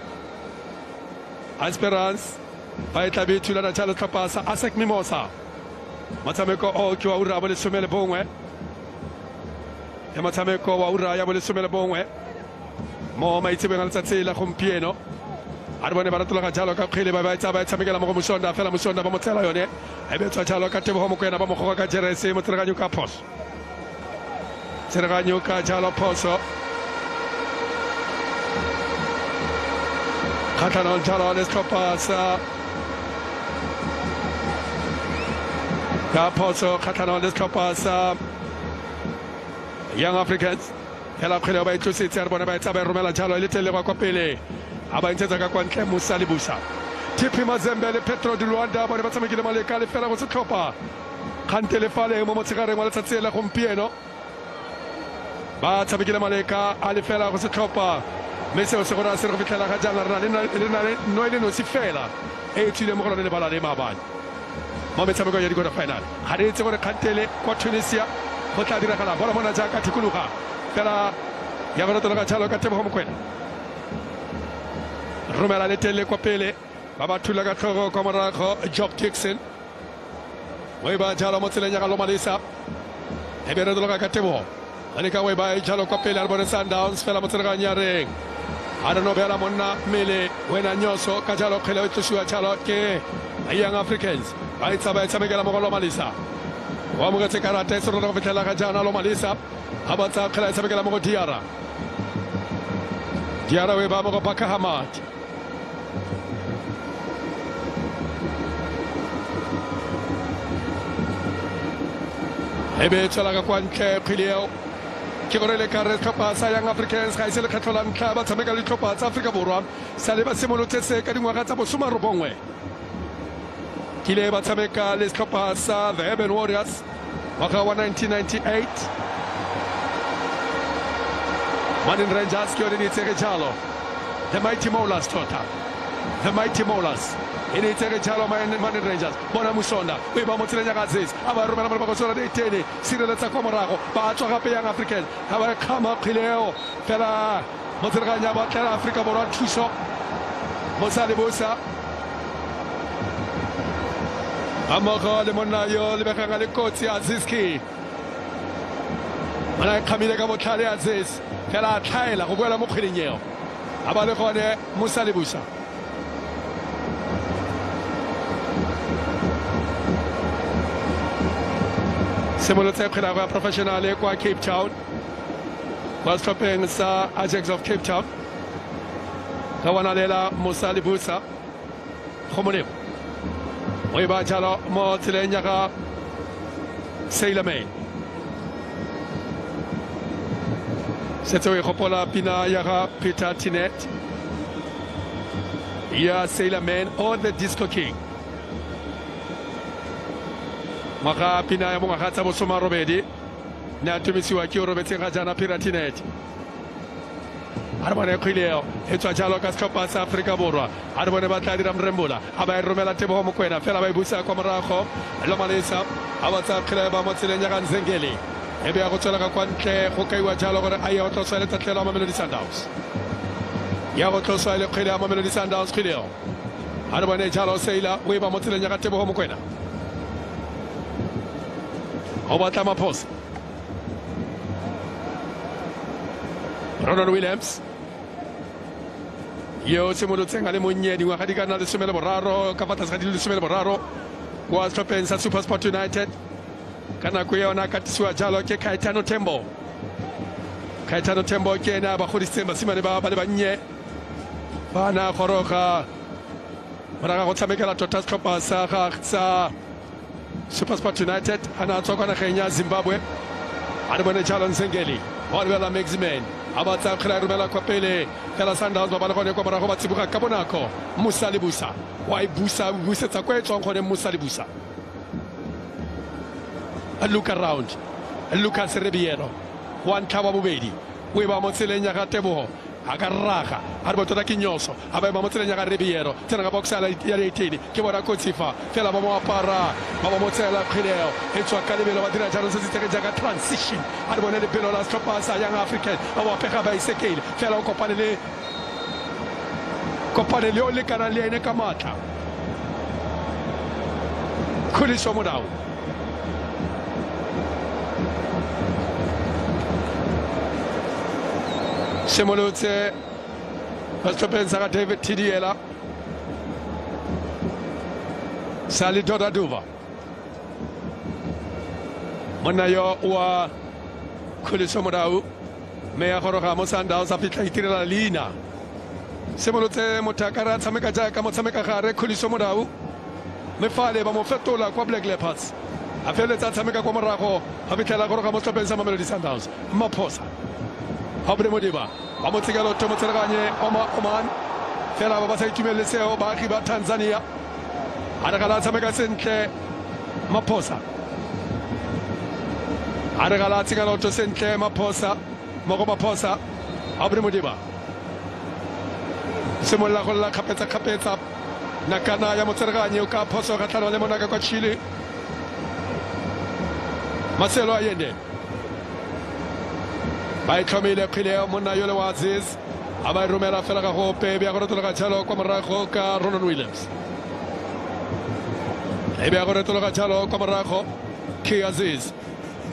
[SPEAKER 2] ba e tlabe e thulana jalo setlhopha sa ASEC Mimosa motshameko o ke wa ura bo lesome le bongwe e motshameko wa ura ya bo lesome le bongwe mo maitsebeng a letsatsi la gompieno a re bone ba ratologa jalo ka kgwele ba e tshamekela mo go Musonda fela Musonda ba mo tshela yone e betswa jalo ka Tebogo Mokwena ba mo goga ka jerese motsereganyo ka phoso tsereganyo ka jalo phoso kgatlhanong jalo le setlhopha sa ka phoso kgatlhanong le setlhopha sa Young Africans fela kgwele ba itlositse a re bone ba e tsa ba e romela jalo e le telele kwa pele a ba ntshetsa ka kwa ntle Musa Lebusa TP Mazembe le Petro di Luanda bone ba tshamekile maleka le fela go setlhopha kgante le fale mo motshegareng wa letsatsi la gompieno ba tshamekile maleka a le fela go setlhopha mme seo se gona se re go fitlhela ga jaana re na le no e le nosi fela e tswile mo go lone lebala le maabane mo metshameko ya di-quarter final ga re itse gore kgantele kwa Tunisia go tla diragalang bona mona jaaka thikologa fela ya go retologa jalo ka Tebogo Mokwena romela le telele kwa pele ba ba thula ka tlhogo kwa morago Job Dixon o e ba jalo mo tseleng ya ga Lomalisa e be retologa ka Tebogo le ka o e ba e jalo kwa pele a re bone Sundowns fela mo tsereganyareng a re no bela monna mmele wena nyoso ka jalo kgwele o tlosiwa jalo ke Young Africans ba e tshamekela mo go Lomalisa o amogetse karata e se rona go fitlhela ga jaana Lomalisa a batsa kgwele e tshamekela mo go Diara o e ba mo go Baka Hamad e be tswela ka kwa ntle kgwele eo ke gore le ka re setlhopha sa Young Africans ga ise lekgetlho la ntlha ba tshameka le ditlhopha tsa Aforika Borwa sa le ba simolotse se ka dingwaga tsa bo 19 kile ba tshameka le setlhopha sa the Urban Warriors ngwaga wa 1998 Manin Rangers ke yone di itsege jalo the Mighty Molars tota the Mighty Molars e di itsege jalo Manin Rangers bona Musonda o e ba mo tseleng ya ga Aziz a ba romela mo bakosora di itene sireletsa kwa morago ba tswa gape Young African ha ba khama khileo fela mo tsereganya ba tla Aforika Borwa thuso Musa Lebusa amogo le monna yo le beganga le kotsi Azizki mana khamile ka botlhale Aziz fela a tlhaela go boela mo kgweding eo a ba le gone Musa Lebusa simolotse kgwele ya professional kwa Cape Town kwa sehlopeng sa Ajax of Cape Town ka wanalela Musa Libusa go molemo o e ba jalo mo tseleng ya ga Sailor Man setse o e gopola pina ya ga Peter Tinet ya Sailor Man or the Disco King maka pina ya mongwaga tsa bosoma robedi ne a tumisiwa ke o robetseng ga jana Peter Tinet a re bone kgwileo e tswa jalo ka setlhopha sa Aforika Borwa a re bone ba tla dira mrembola a ba e romela Tebogo Mokoena fela ba e busa kwa morago Lomalisa a ba tsa kgwele ba mo tseleng ya ga Nzengeli e be ya go tswela ka kwa ntle go kaiwa jalo gore a ye go tloswa le tatlhelo ya Mamelodi Sundowns ya go tloswa le kgwele ya Mamelodi Sundowns kgwileo a re bone jalo Sailor o e ba mo tseleng ya ga Tebogo Mokoena o batla maphosa Ronald Williams yo simolotseng a le monnye dingwaga di ka nna 13 ka fa tlase ga di le 13 kwa setlhopheng sa SuperSport United ka nako e yona a katisiwa jalo ke Caetano Tembo ke ene a ba godisitseng basimane ba le bannye ba na goroga moraga go tshamekela tota setlhopha sa SuperSport United a na tswa kwa nageng ya Zimbabwe a re bone jalo Nzengeli ba lebela Maximan a ba tsa kgwele a romela kwa pele fela Sundowns ba le gone kwa morago ba tsiboga ka bonako Musa Libusa wa e busetsa kwa e tswang gone Musa Libusa a look around Lucas Ribeiro wa ntlha wa bobedi o e ba mo tseleng ya ga Tebogo a ka raga a re botota ke nyoso a ba e ba mo tseleng ya ga Ribeiro tsena ka box ya 18 ke bona kotsi fa fela ba mo apara ba ba mo tsela kgweleo e tswa ka lebelo ba dira jalo se se tsege jaaka transition a re bone lebelo la setlhopha sa Young African ba ba pega ba isekele fela o kopane le o lekana le ene ka matla Khuliso Modau simolotse ba setlhopheng sa ga David Tidiela Sali Dodaduva monna yo wa Khuliso Modau me ya goroga mo Sundowns a fitlha itirela leina simolotse mothakara a tshameka jaaka motshameka gare Khuliso Modau me fale ba mo fetola kwa Black Leopards a feletsa tshameka kwa morago a fitlhela goroga mo setlhopheng sa Mamelodi Sundowns Maphosa Habre Modiba ba mo tsigalo to mo tseleganye Oman fela ba ba sa itumelesego baagi ba Tanzania a re gala tshameka sentle Maphosa a re gala tsigalo to sentle Maphosa Habre Modiba simolla go la kgapetsa nakana ya mo tseleganye o ka phoso ga tlhano le monaka kwa Chile Marcelo Allende ba itlhomile kgwele monna yo le wa Aziz a ba e romela fela ga gope be ya go retologa jalo kwa morago ka Ronald Williams e be ya go retologa jalo kwa morago ke Aziz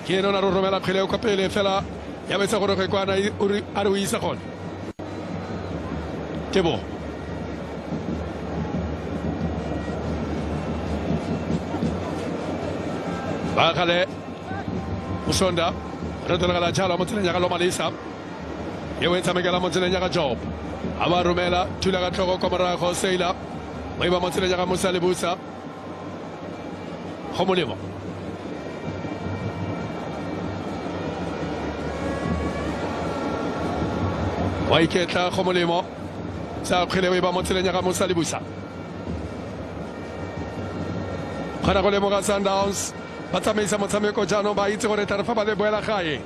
[SPEAKER 2] ke ene o na re romela kgwele kwa pele fela ya betsa gore go kwana a re o isa gone Tebo ba gale Musonda retologa jalo mo tseleng ya ga Lomalisa ye o e tshamekela mo tseleng ya ga Job a ba romela thula ka tlhogo kwa morago Sailor mo e ba mo tseleng ya ga Musa Libusa go molemo wa iketla go molemo sa kgwele o e ba mo tseleng ya ga Musa Libusa kgona go lemoga Sundowns ba tsamaisa motshameko jaanong ba itse gore tare fa ba le boela gae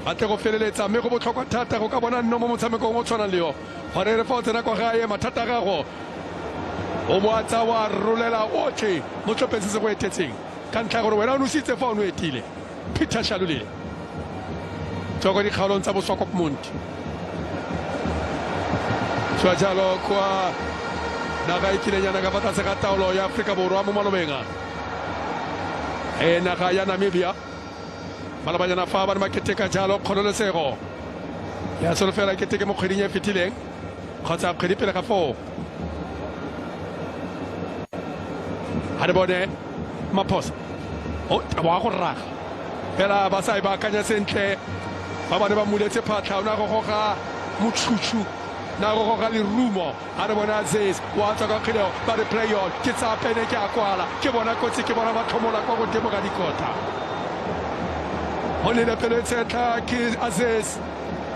[SPEAKER 2] ba tle go feleletsa mme go botlhokwa thata go ka bona nno mo motshamekong o tshwanang le yo gore re fa o tsena kwa gae mathata a gago o moatsa wa rolela otlhe mo tlhopheng se se go etetseng ka ntlha gore wena o nositse fa o no etile Peter Shalulile tswa kwa dikgaolong tsa Boswakopmund tswa jalo kwa naga e kilenyana ka fa tlase ga taolo ya Aforika Borwa mo malobeng naga ya Namibia malabanyana fa ba maketeka jalo kgololesego ya solofela keteke mo kgweding e fetileng kgotsa kgwedi pele ga 4 a re bone Maphosa wa go raga fela ba sa ibakanya sentle ba bane ba muletse phatla ona go goga motšhutšhu na go goga le rumo a re bona Zes wa tsa ka kgileo ba re play on ke tsa pene ke a kwala ke bona kotsi ke bona ba tlhomola kwa go temo ga dikota hone le pele tsetla ke Azes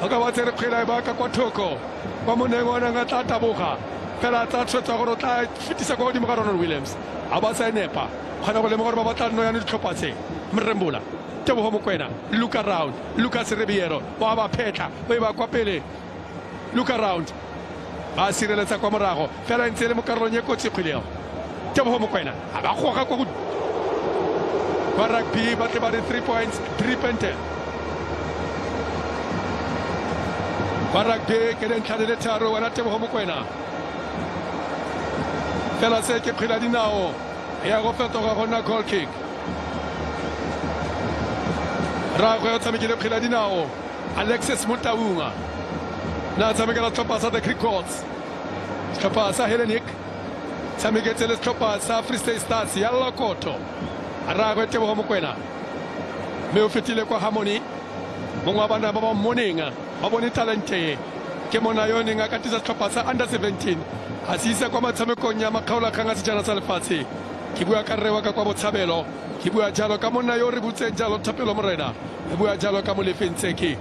[SPEAKER 2] ga ka ba tsere kgila ba ka kwa thoko ba moneng ona nga tla taboga fela tsa tshwetsa gore tla fitisa kwa godimo ga Ronald Williams a ba sa nepa khona go le mo gore ba batla nno ya ne ditlhopha tse Mrembula Teboho Mokoena look around Lucas Ribeiro ba ba phetla ba ba kwa pele look around ba sireletsa kwa morago fela ntse le mo karolong ye kotsi kgweleo Teboho Mokoena a ba goga kwa go ba rugby ba tle ba re 3 points 3 pente ba rugby ke le ntlha le tharo wa Teboho Mokoena fela se ke kgwela dinao ya go fetoga gona goal kick ra go tshamekile kgwela dinao Alexis Mutaunga na tshamekela tlhopha sa the Crickets tlhopha sa Hellenic tshameketse le tlhopha sa Free State Stars ya Lokoto ra go Teboho Mokoena me o fetile kwa Harmony mongwe wa bana ba ba monenga ba bone talente ke mona yone nga katisa tlhopha sa under 17 a se isa kwa matshamekong ya makgaola kgang a sejana sa lefatshe ke bua ka rre wa ka kwa Botshabelo ke bua jalo ka monna yo re butseng jalo Thapelo Morena ke bua jalo ka Molefentseki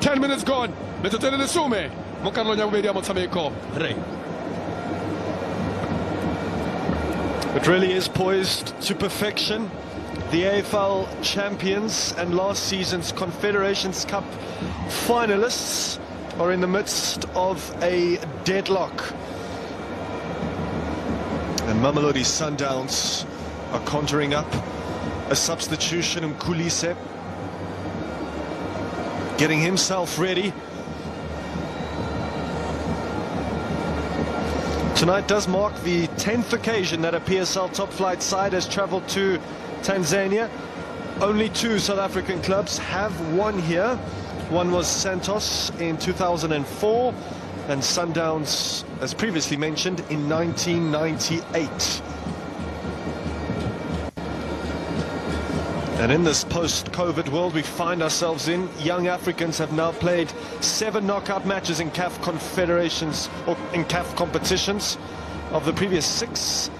[SPEAKER 2] 10 minutes gone metsotso le lesome mo karolong ya bobedi ya motshameko re
[SPEAKER 1] It really is poised to perfection. The AFL champions and last season's Confederations Cup finalists are in the midst of a deadlock. And Mamelodi Sundowns are conjuring up a substitution in Kulise, getting himself ready. Tonight does mark the 10th occasion that a PSL top flight side has travelled to Tanzania. Only 2 South African clubs have won here. One was Santos in 2004 and Sundowns, as previously mentioned, in 1998. And in this post-COVID world we find ourselves in, young Africans have now played 7 knockout matches in CAF confederations, or in CAF competitions. Of the previous 6,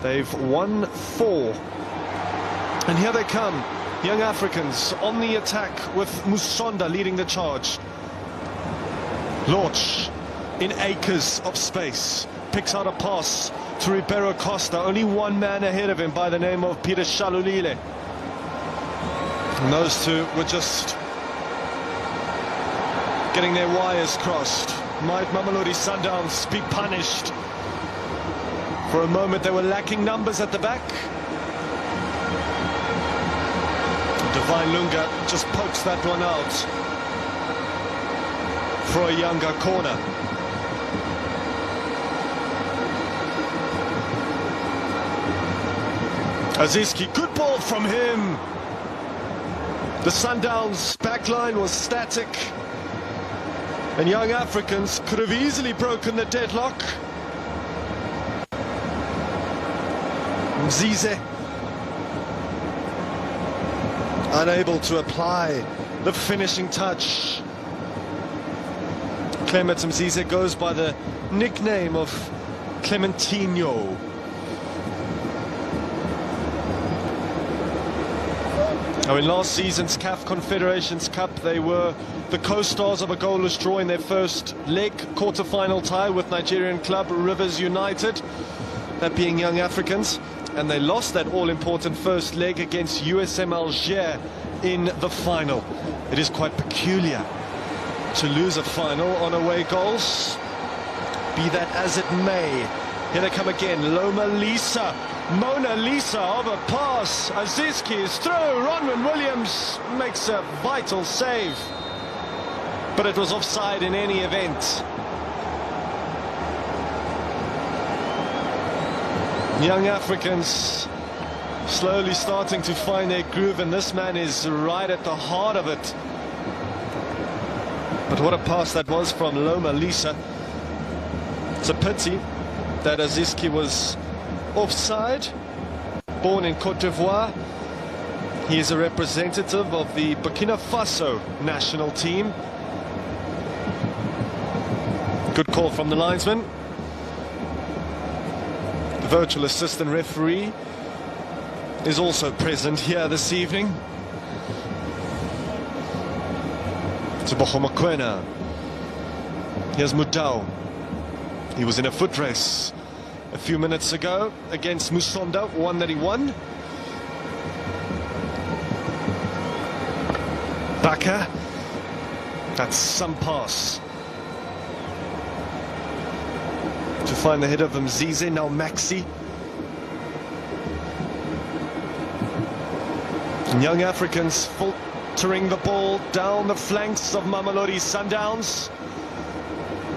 [SPEAKER 1] they've won 4. And here they come, young Africans on the attack with Musonda leading the charge. Lorch in acres of space, picks out a pass to Ribeiro Costa, only one man ahead of him by the name of Peter Shalulile. And those two were just getting their wires crossed. Might Mamelodi Sundowns be punished? For a moment they were lacking numbers at the back. Divine Lunga just pokes that one out for a younger corner. Aziski, good ball from him. The Sundowns backline was static, and young Africans could have easily broken the deadlock. Mzize unable to apply the finishing touch. Clement Mzize goes by the nickname of Clementino. Now, in last season's CAF Confederations Cup, they were the co-stars of a goalless draw in their first leg quarter-final tie with Nigerian club Rivers United, that being young Africans, and they lost that all-important first leg against USM Alger in the final. It is quite peculiar to lose a final on away goals. Be that as it may, here they come again. Loma Lisa, Mona Lisa of a pass. Aziski is through. Ronwin Williams makes a vital save, but it was offside in any event. Young Africans slowly starting to find their groove, and this man is right at the heart of it. But what a pass that was from Loma Lisa. It's a pity that Aziski was offside. Born in Cote d'Ivoire, He is a representative of the Burkina Faso national team. Good call from the linesman. The virtual assistant referee is also present here this evening. Teboho Mokoena. Here's Mudau. He was in a foot race a few minutes ago against Musonda, one that he won. Baka. That's some pass. To find the head of Mzize, now Maxi. And young Africans filtering the ball down the flanks of Mamelodi Sundowns.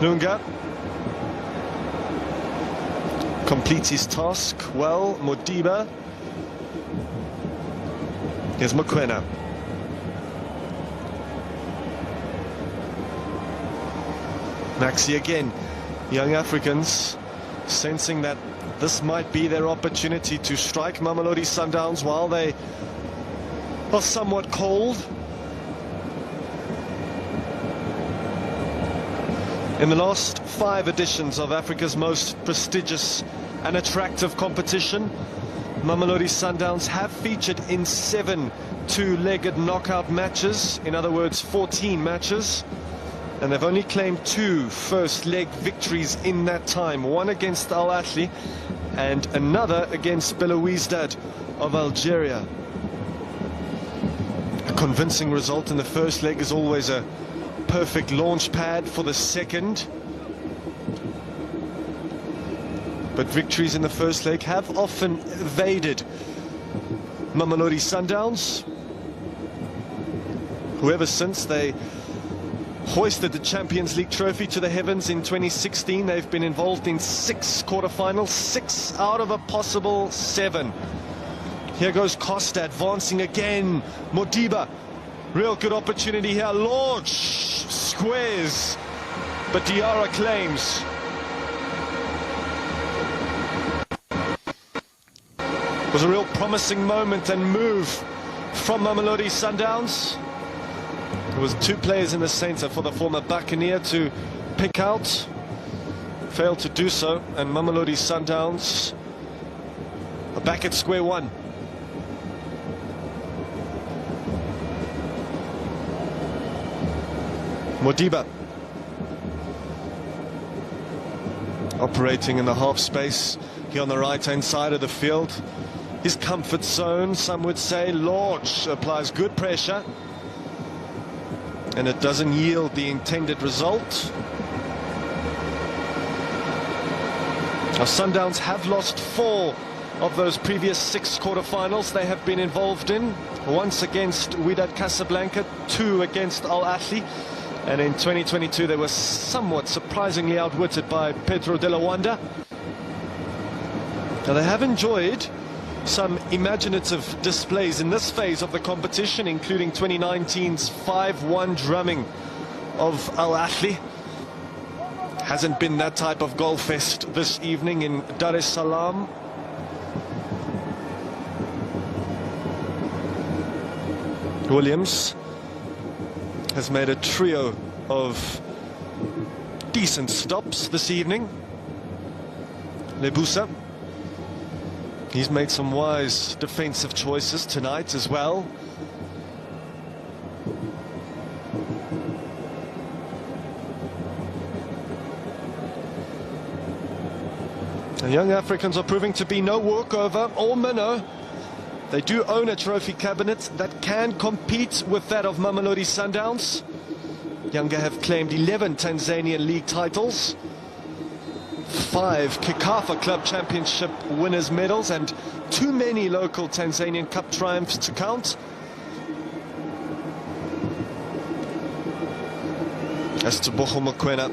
[SPEAKER 1] Lunga completes his task well. Modiba. Here's Mokoena. Maxi again. Young Africans sensing that this might be their opportunity to strike Mamelodi Sundowns while they are somewhat cold. In the last 5 editions of Africa's most prestigious and attractive competition, Mamelodi Sundowns have featured in 7 two-legged knockout matches, in other words 14 matches. And they've only claimed 2 first-leg victories in that time. One against Al Ahly and another against Belouizdad of Algeria. A convincing result in the first leg is always a perfect launch pad for the second. But victories in the first leg have often evaded Mamelodi Sundowns, who ever since they hoisted the Champions League trophy to the heavens in 2016, they've been involved in 6 quarterfinals, 6 out of a possible 7. Here goes Costa advancing again. Modiba, real good opportunity here. Lodge squares, but Diarra claims. It was a real promising moment and move from Mamelodi Sundowns. There was 2 players in the centre for the former Buccaneer to pick out. Failed to do so, and Mamelodi Sundowns are back at square one. Modiba operating in the half space here on the right-hand side of the field. His comfort zone, some would say. Lodge applies good pressure, and it doesn't yield the intended result. Now, Sundowns have lost 4 of those previous 6 quarterfinals they have been involved in. Once against Wydad Casablanca, 2 against Al Ahly, and in 2022 they were somewhat surprisingly outwitted by Pedro de la Wanda. Now, they have enjoyed some imaginative displays in this phase of the competition, including 2019's 5-1 drumming of Al Ahly. Hasn't been that type of goal fest this evening in Dar es Salaam. Williams has made a trio of decent stops this evening. Lebusa, he's made some wise defensive choices tonight as well. The young Africans are proving to be no walkover or minnow. They do own a trophy cabinet that can compete with that of Mamelodi Sundowns. Yanga have claimed 11 Tanzanian league titles, 5 Kikafa Club Championship winners' medals, and too many local Tanzanian Cup triumphs to count. As Teboho Mokoena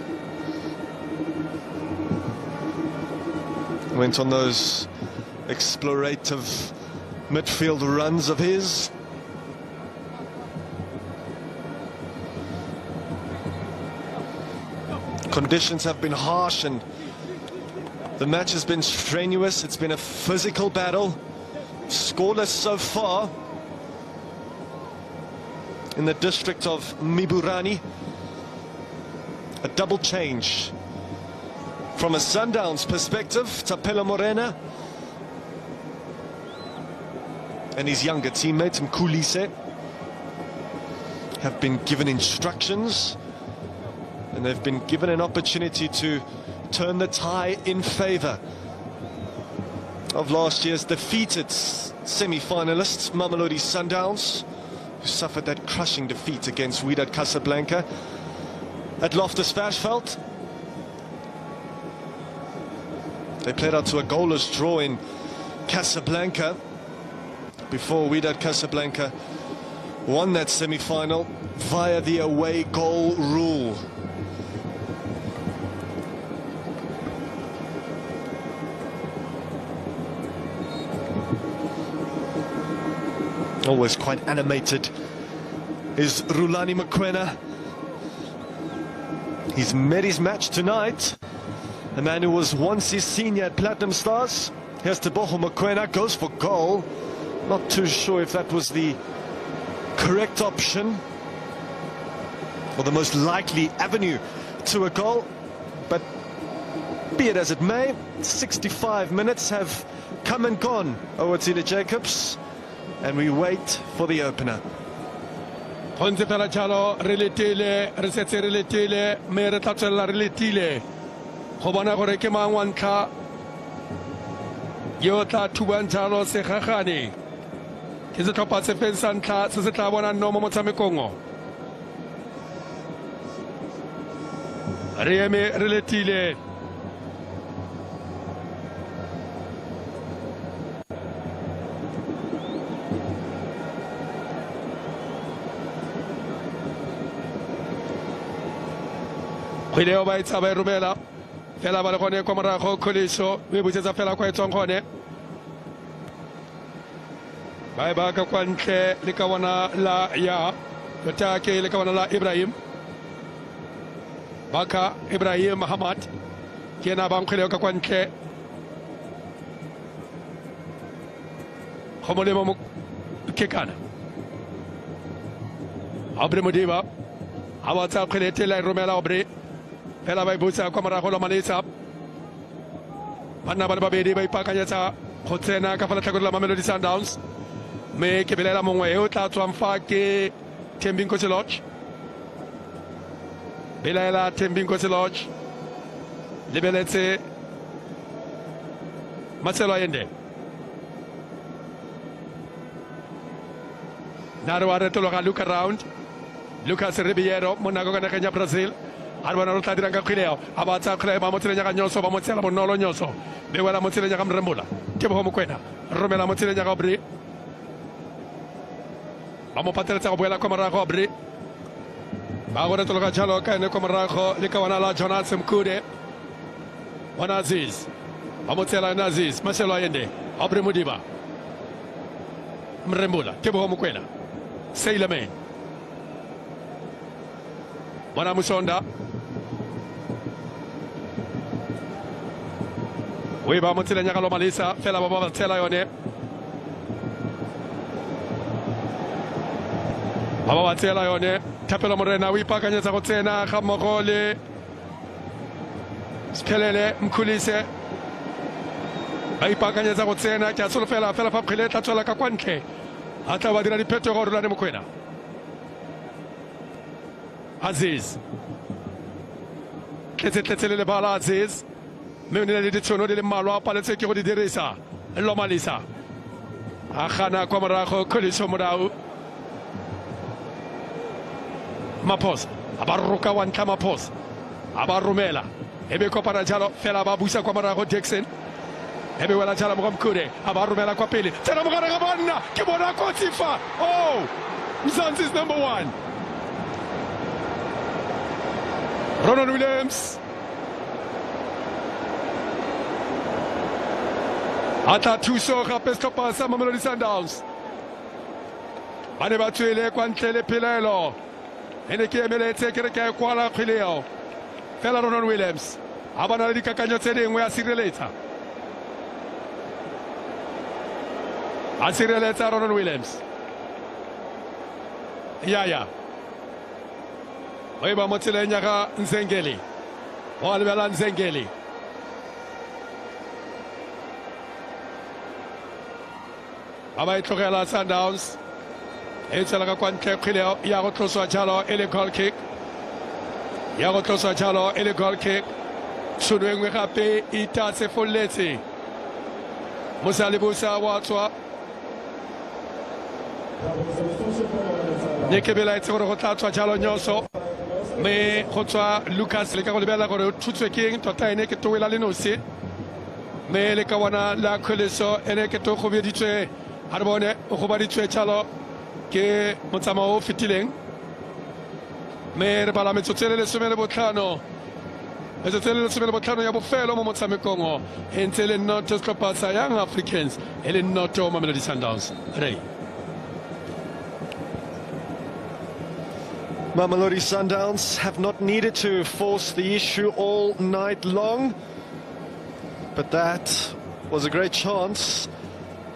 [SPEAKER 1] went on those explorative midfield runs of his. Conditions have been harsh and the match has been strenuous. It's been a physical battle, scoreless so far. in the district of Miburani. A double change. From a Sundown's perspective, Tapelo Morena and his younger teammate Mkhulise have been given instructions, and they've been given an opportunity to turn the tie in favor of last year's defeated semi-finalists, Mamelodi Sundowns, who suffered that crushing defeat against Wydad Casablanca at Loftus Versfeld. They played out to a goalless draw in Casablanca before Wydad Casablanca won that semi-final via the away goal rule. Always quite animated is Rulani Mokoena. He's met his match tonight. The man who was once his senior at Platinum Stars. Here's Teboho Mokoena, goes for goal. Not too sure if that was the correct option or the most likely avenue to a goal, but be it as it may, 65 minutes have come and gone, Owatile Jacobs, and we wait for the opener.
[SPEAKER 2] Ponte per Giallo, reletile, resetse reletile, mere tlatsella reletile. Go bona gore ke mang wa ntlha yo tla thubang jalo segagane. Ke setlhopha se feng sa ntlha se se tla bona nno mo motshamekong o. Re eme reletile. Kgwele ba itsa ba romela fela ba le gone kwa morago Kholiso we botsetsa fela kwa etsong gone ba ba ka kwa ntle le ka bona la ya yotake le ka bona la Ibrahim Baka Ibrahim Muhammad ke na ba mkhele ka kwa ntle khomole mo ke kana Abre Modiba awatsa khwele tela romela Abre fela ba ibutsa kwa morago lo Malisa banna ba babedi ba ipakanyetsa go tsena ka fa tlhakore la Mamelodi Sundowns me ke belela mongwe o tla tswang fa ke Thembinko Lodge belela Thembinko Lodge le beletse Marcelo Ayende Narwa retolo ga look around Lucas Ribeiro monako kana kanya Brazil Arwana rota diranga khileo abatsa khile ba motsile nya nyoso ba motsela bonolo nyoso be wala motsile nya mrembula ke bo Mokoena romela motsile nya Obri ba mo pateletsa go boela kwa morago Obri ba gore tologa jalo ka ene kwa morago le ka wana la Jonas Mkude wana Aziz ba motsela na Aziz Marcelo Ayende Obri Modiba mrembula ke bo Mokoena Seilame wana Musonda we ba motsela nya lo Malisa fela ba ba tsela yone ba tsela yone Tapelo Morena we ipakanyetsa go tsena ga mogole Spelele Mkhulise ba ipakanyetsa go tsena ke a solofela fela fa kgile tla tswela ka kwa ntle a tla ba dira diphetogo go Rulani Mokoena Aziz tletse le bala Aziz me ne le ditšhono di le mmalwa a paletse ke go di dirisa lo Malisa a gana kwa morago Kholiso morao Maphosa a ba roka wa ntlha Maphosa a ba romela ebe kopana jalo fela ba busa kwa morago Jackson ebe wela jalo mo Mkude a ba romela kwa pele tsena mo gare ga bonna ke bona Kotsifa oh Mzansi's number 1 Ronald Williams Ata thuso gape setlhopha sa Mamelodi Sundowns ba ne ba tswele kwa ntle le phelelo ene ke emeletse ke re ke kwala kgweleo fela Ronald Williams a bana le dikakanyo tse dingwe a sireletsa Ronald Williams Yaya Oiba motile nyaka Nzengeli Walibela Nzengeli Aba itlogela Sundowns Etsela ka kwa ntle khile ya go tloswa jalo ele goal kick ya go tloswa jalo ele goal kick Tshunwengwe gape itatse folletse Mosalibusa wa tswa Nekebela itse gore go tla tswa jalo nyoso me go tswa Lucas le ka go lebela gore o thutswe keng tota ene ke toela le nosi me le ka bona la kholeso ene ke to go beditswe ha re bone o go baditswe jalo ke motsamao fitileng me re bala metsotsele le somele botlhano ya bofelo mo motshamekong o entse le noto setlhopha sa Young Africans e le noto Mamelodi Sundowns Ray
[SPEAKER 1] Mamelodi Sundowns have not needed to force the issue all night long, but that was a great chance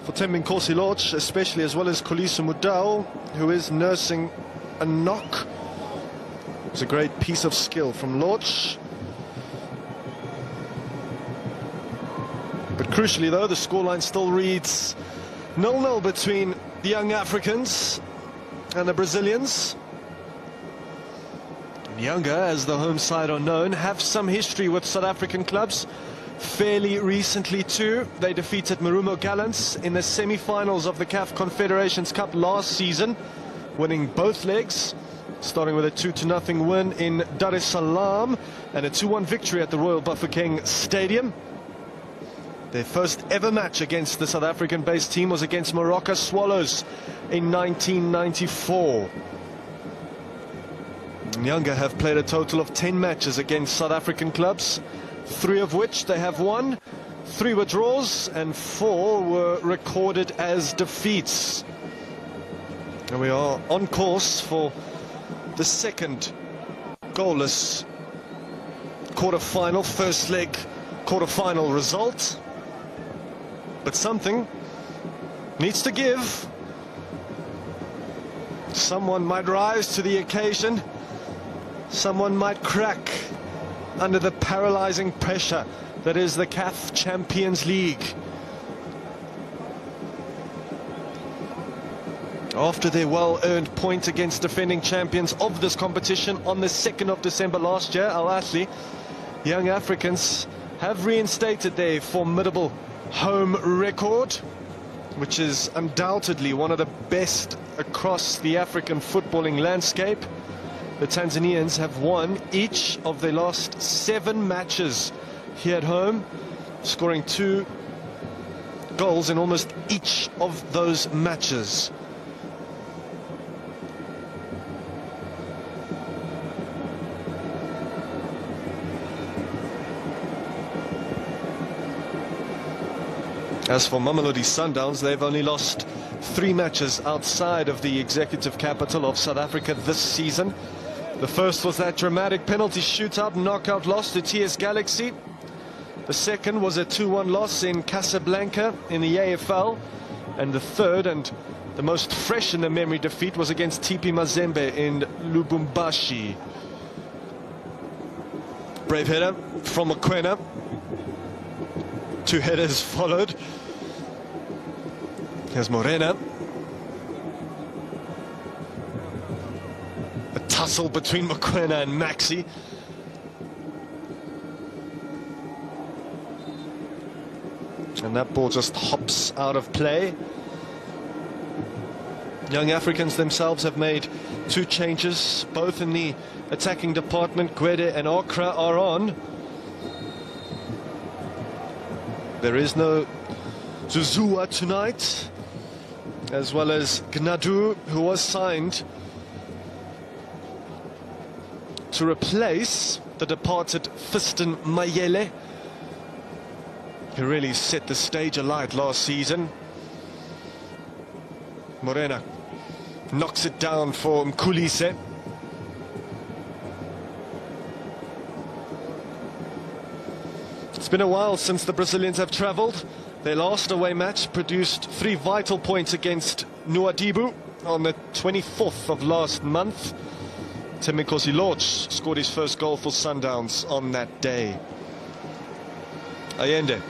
[SPEAKER 1] for Thembinkosi Lorch, especially, as well as Kholiso Mudau, who is nursing a knock. It was a great piece of skill from Lorch. But crucially, though, the scoreline still reads 0-0 between the Young Africans and the Brazilians. YANGA, as the home side are known, have some history with South African clubs. Fairly recently too, they defeated Marumo Gallants in the semi-finals of the CAF Confederations Cup last season, winning both legs, starting with a 2-0 win in Dar es Salaam and a 2-1 victory at the Royal Bafokeng Stadium. Their first ever match against the South African-based team was against Morocco Swallows in 1994. YANGA have played a total of 10 matches against South African clubs, 3 of which they have won, 3 were draws, and 4 were recorded as defeats. And we are on course for the second goalless quarter-final, first leg quarter-final result. But something needs to give. Someone might rise to the occasion. Someone might crack under the paralyzing pressure that is the CAF Champions League. After their well-earned point against defending champions of this competition on the 2nd of December last year, Al Ahly, Young Africans have reinstated their formidable home record, which is undoubtedly one of the best across the African footballing landscape. The Tanzanians have won each of their last 7 matches here at home, scoring 2 goals in almost each of those matches. As for Mamelodi Sundowns, they've only lost 3 matches outside of the executive capital of South Africa this season. The first was that dramatic penalty shootout knockout loss to TS Galaxy. The second was a 2-1 loss in Casablanca in the AFL. And the third, and the most fresh in the memory defeat, was against TP Mazembe in Lubumbashi. Brave header from Mokoena. 2 headers followed. Here's Morena. A tussle between Mokoena and Maxi. And that ball just hops out of play. Young Africans themselves have made 2 changes, both in the attacking department. Gwede and Okra are on. There is no Zuzua tonight, as well as Gnadu, who was signed to replace the departed Fiston Mayele, who really set the stage alight last season. Morena knocks it down for Mkhulise. It's been a while since the Brazilians have travelled. Their last away match produced 3 vital points against Nuadibu on the 24th of last month. Temikosi Lorch scored his first goal for Sundowns on that day. Allende.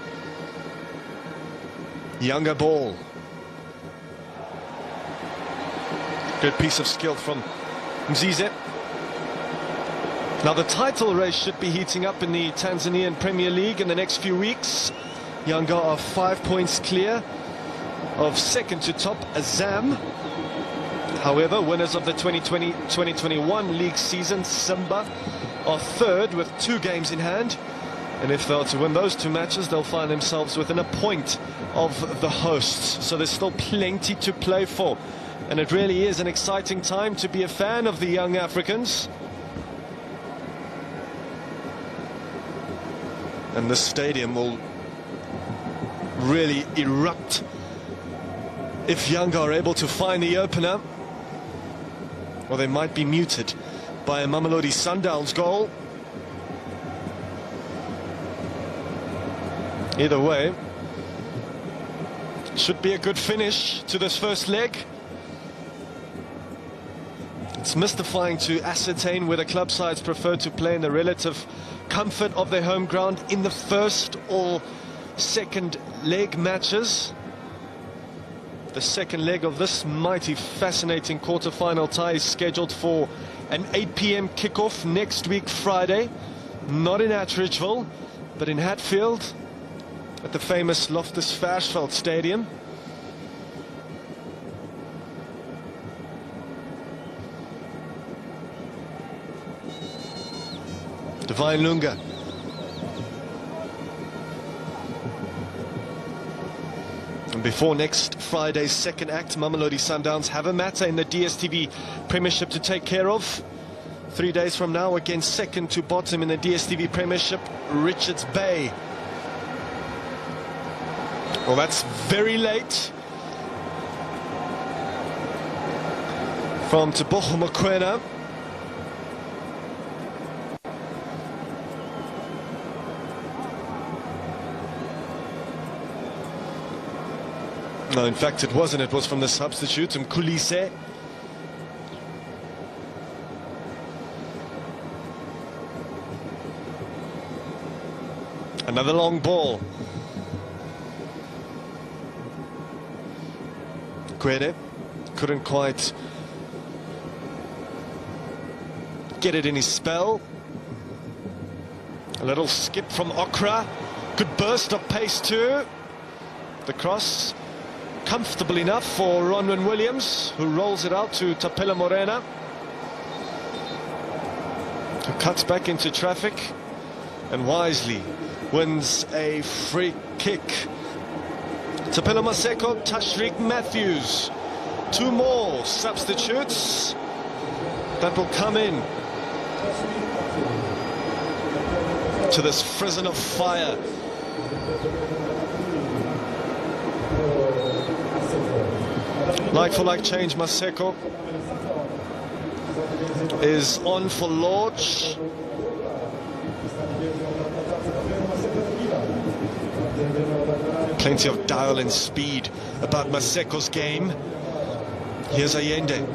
[SPEAKER 1] Younger ball. Good piece of skill from Mzize. Now the title race should be heating up in the Tanzanian Premier League in the next few weeks. Yanga are 5 points clear of second to top Azam. However, winners of the 2020-2021 league season, Simba, are third with 2 games in hand. And if they are to win those 2 matches, they'll find themselves within a point of the hosts. So there's still plenty to play for. And it really is an exciting time to be a fan of the young Africans. And this stadium will really erupt if Yanga are able to find the opener. Or they might be muted by a Mamelodi Sundowns goal. Either way, it should be a good finish to this first leg. It's mystifying to ascertain whether club sides prefer to play in the relative comfort of their home ground in the first or second leg matches. The second leg of this mighty fascinating quarter-final tie is scheduled for an 8 p.m. kickoff next week Friday. Not in Atteridgeville, but in Hatfield at the famous Loftus Versfeld Stadium. Divine Lunga. And before next Friday's second act, Mamelodi Sundowns have a matter in the DStv Premiership to take care of. 3 days from now against second to bottom in the DStv Premiership, Richards Bay. Well, that's very late. From Teboho Mokoena. No, in fact, it wasn't. It was from the substitute, Mkhulise. Another long ball. Kwede couldn't quite get it in his spell. A little skip from Okra. Good burst of pace too. The cross comfortable enough for Ronwen Williams, who rolls it out to Tapela Morena, who cuts back into traffic and wisely wins a free kick. Tapela Maseko, Tashreeq Matthews. 2 more substitutes that will come in to this prison of fire. Like for like change, Maseko is on for Lorch. Plenty of dial and speed about Maseko's game. Here's Allende.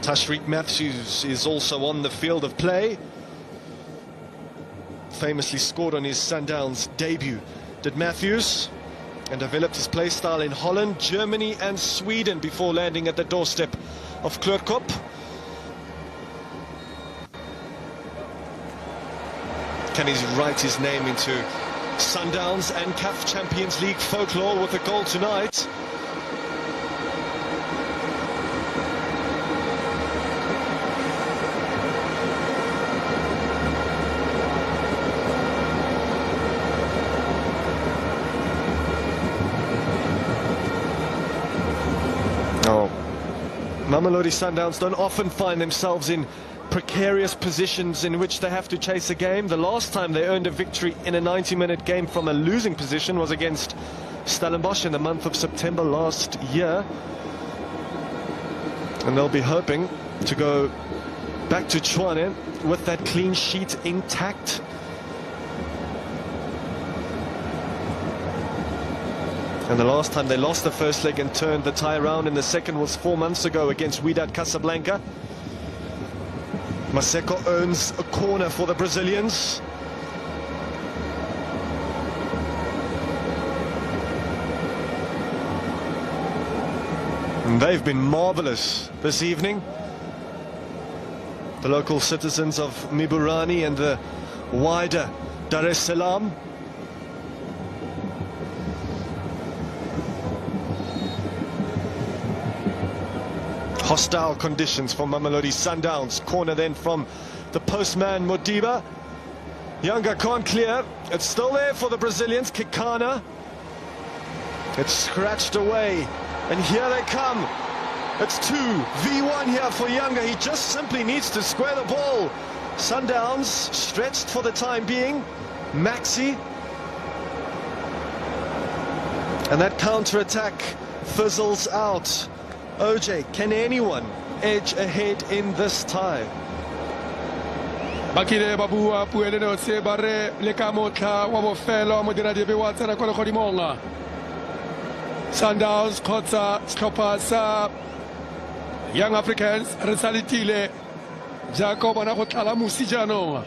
[SPEAKER 1] Tashreeq Matthews is also on the field of play. Famously scored on his Sundowns debut, did Matthews, and developed his play style in Holland, Germany and Sweden before landing at the doorstep of Kleurkop. Can he write his name into Sundowns and CAF Champions League folklore with a goal tonight? Mamelodi Sundowns don't often find themselves in precarious positions in which they have to chase a game. The last time they earned a victory in a 90-minute game from a losing position was against Stellenbosch in the month of September last year. And they'll be hoping to go back to Tshwane with that clean sheet intact. And the last time they lost the first leg and turned the tie around in the second was 4 months ago against Wydad Casablanca. Maseko earns a corner for the Brazilians. And they've been marvelous this evening. The local citizens of Miburani and the wider Dar es Salaam. Hostile conditions for Mamelodi Sundowns. Corner then from the postman Modiba. Yanga can't clear. It's still there for the Brazilians. Kikana. It's scratched away. And here they come. It's 2v1 here for Yanga. He just simply needs to square the ball. Sundowns stretched for the time being. Maxi. And that counter-attack fizzles out. OJ, can anyone edge ahead in this tie?
[SPEAKER 2] Bakile babua puele no se bare le kamotla wa bofelo mo dira dibe wa tsena kono khodimonga. Sundowns khotsa shlopha sa Young Africans re salitile Jacob ana go tlala musi jaanong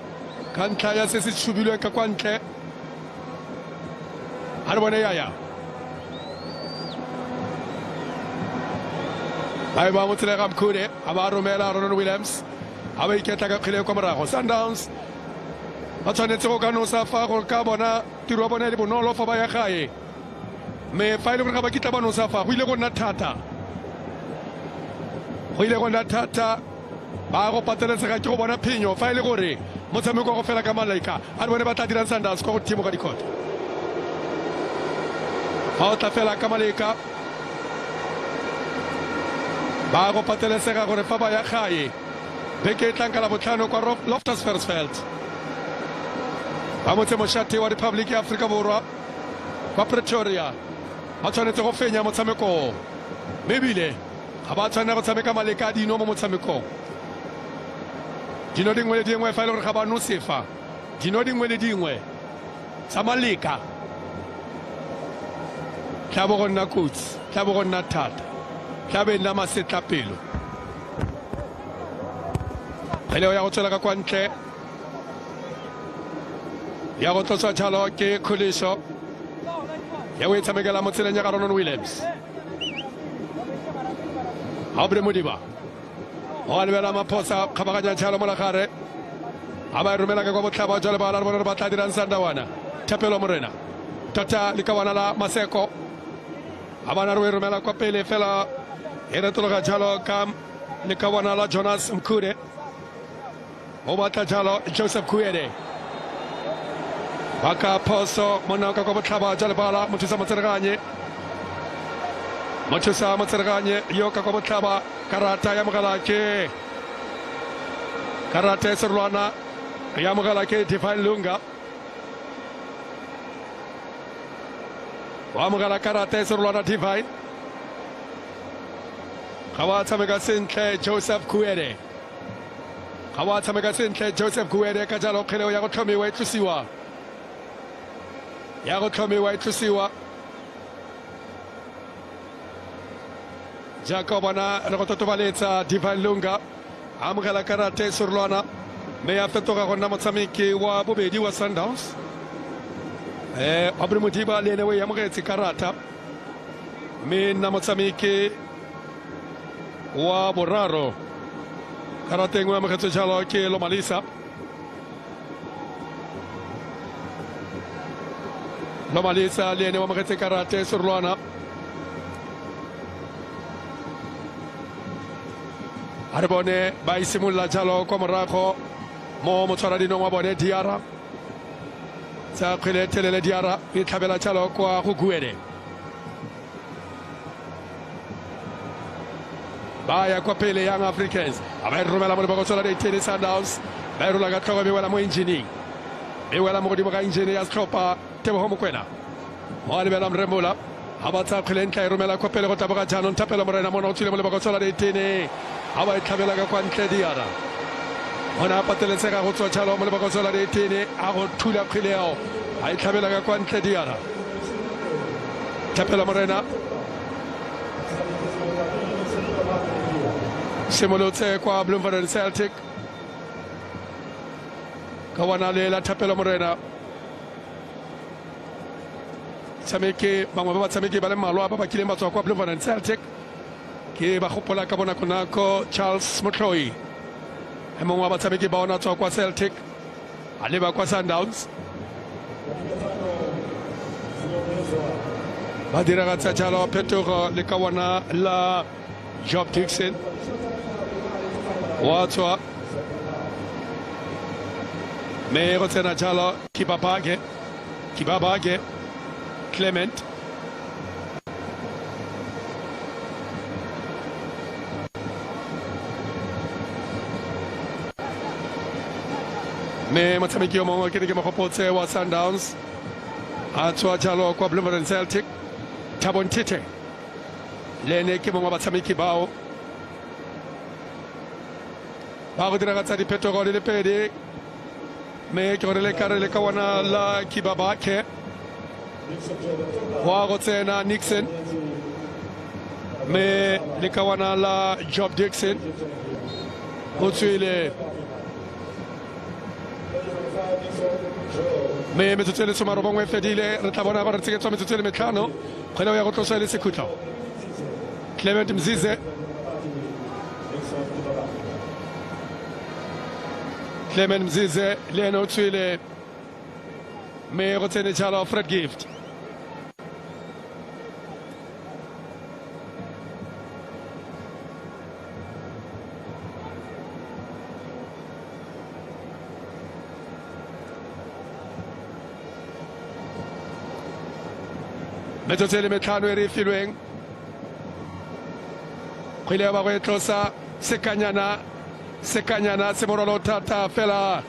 [SPEAKER 2] ka ntlha ya se se tshubilwe ka kwa ntle. Ha re bone yaya ba ba mo tsela ga mkhule aba romela Ronald Williams aba iketla ka khile kwa morago. Sundowns ba tshwanetse go ka no sa fa go ka bona tiro bona le bonolo fa ba ya gae me fa ile go ga ba kitla ba no sa fa go ile go nna thata ba go pateletsega ke go bona phenyo fa ile gore motshameko go fela ka malaika a bone ba tla dira Sundowns go timo ka dikota fa o tla fela ka malaika ba go pateletsega gore fa ba ya gae beke e tlanka la botlhano kwa Loftus Versfeld ba motse moshate wa Republic ya Afrika Borwa kwa Pretoria ba tshwanetse go fenya motshameko mebile ga ba tshwanela go tshameka maleka a dino mo motshamekong. Dino dingwe le dingwe fa ile gore ga ba no sefa dino dingwe le dingwe tsa maleka tla bo go nna kotsi tla bo go nna thata tla be nna masetla pelo ele ya go tsela ka kwa ntle ya go tlotswa jalo ke Khuliso ya go tshamekela mo tseleng ya Ronald Williams. Abre Modiba o a lebela maposa kgabaganya tshalo mo la gare a ba romela ka kwa botlhaba jalo ba la bona ba tla dirang Sandawana Thapelo Morena tota le kawana la Maseko a bana re romela kwa pele fela e retologa jalo ka le kawana la Jonas Mkhude o batla jalo Joseph Kuede baka poso mona ka kwa botlhaba jalo ba la mothusa motseraganye Mochusa Matserganye yoka kwa botlhaba karata ya mogala ke karate serwana ya mogala ke Divine Lunga wa mogala karate serwana Divine kawa tsameka sentle Joseph Kuede kawa tsameka sentle Joseph Kuede ka jalo kgele ya go tlhomiwa e tlusiwa Jacob ana re go totobaletsa Divine Lunga a mogela karate serwana me ya fetoga go nna motshameki wa bobedi wa Sundowns Abre Modiba le ene we ya mogetse karata me nna motshameki wa boraro karate ngwe mogetse jalo ke Lomalisa le ene wa mogetse karate serwana a re bone ba isimolola jalo kwa morago mo motshwaradinong wa bone Diarra tsa kgwele telele Diarra e tlhabela jalo kwa go Guede ba ya kwa pele Young Africans a ba e romela mo lebokotso la di-10 Sundowns ba e rola ka tlhogo bewela mo engineering bewela mo godimo ka engine ya setlhopha Tebogo Mokoena mo a lebela Mremola a ba tsa kgwele ntla e romela kwa pele go taboga jaanong Thapelo Morena mona o tswile mo lebokotso la di-10 a ba e tlhabela ka kwa ntle Diarra ona a pateletsega go tswa jalo mo lebokotso la di-10 a go thula kgwele yao a e tlhabela ka kwa ntle Diarra Tapela Morena simolotse kwa Bloemfontein Celtic kawana lela Tapela Morena Sameke bangwe ba batsameki ba le malwa ba ba kileng ba tswa kwa Bloemfontein Celtic ke ba gopola ka bona konako Charles Motloi e mongwe wa batsameki ba ona tswa kwa Celtic a leba kwa Sundowns ba diragatsa jalo phetogo le ka bona la Job Dixon wa tswa me go tsena jalo Kibabage Clement me motshameki yo mongwe ke ne ke mogopotse wa Sundowns a tswa jalo kwa Bloemfontein Celtic Thabo Ntete le ne ke mongwe wa batshameki bao ba go diragatsa diphetogo le pedi me ke gore le kare le ka wana la Kibabake wa go tsena Nixon me le ka wana la Job Dixon go tswile me metsotso le somaro bongwe fedile re tla bona ba re tseketswa metsotso le metlhano kgwele ya go tlosa le sekhutlo Clement Mzize le ene o tswile me go tsene jalo Fred Gift metsotso le metlhano e re filweng kgwele ba go e tlosa sekanyana se moralo thata fela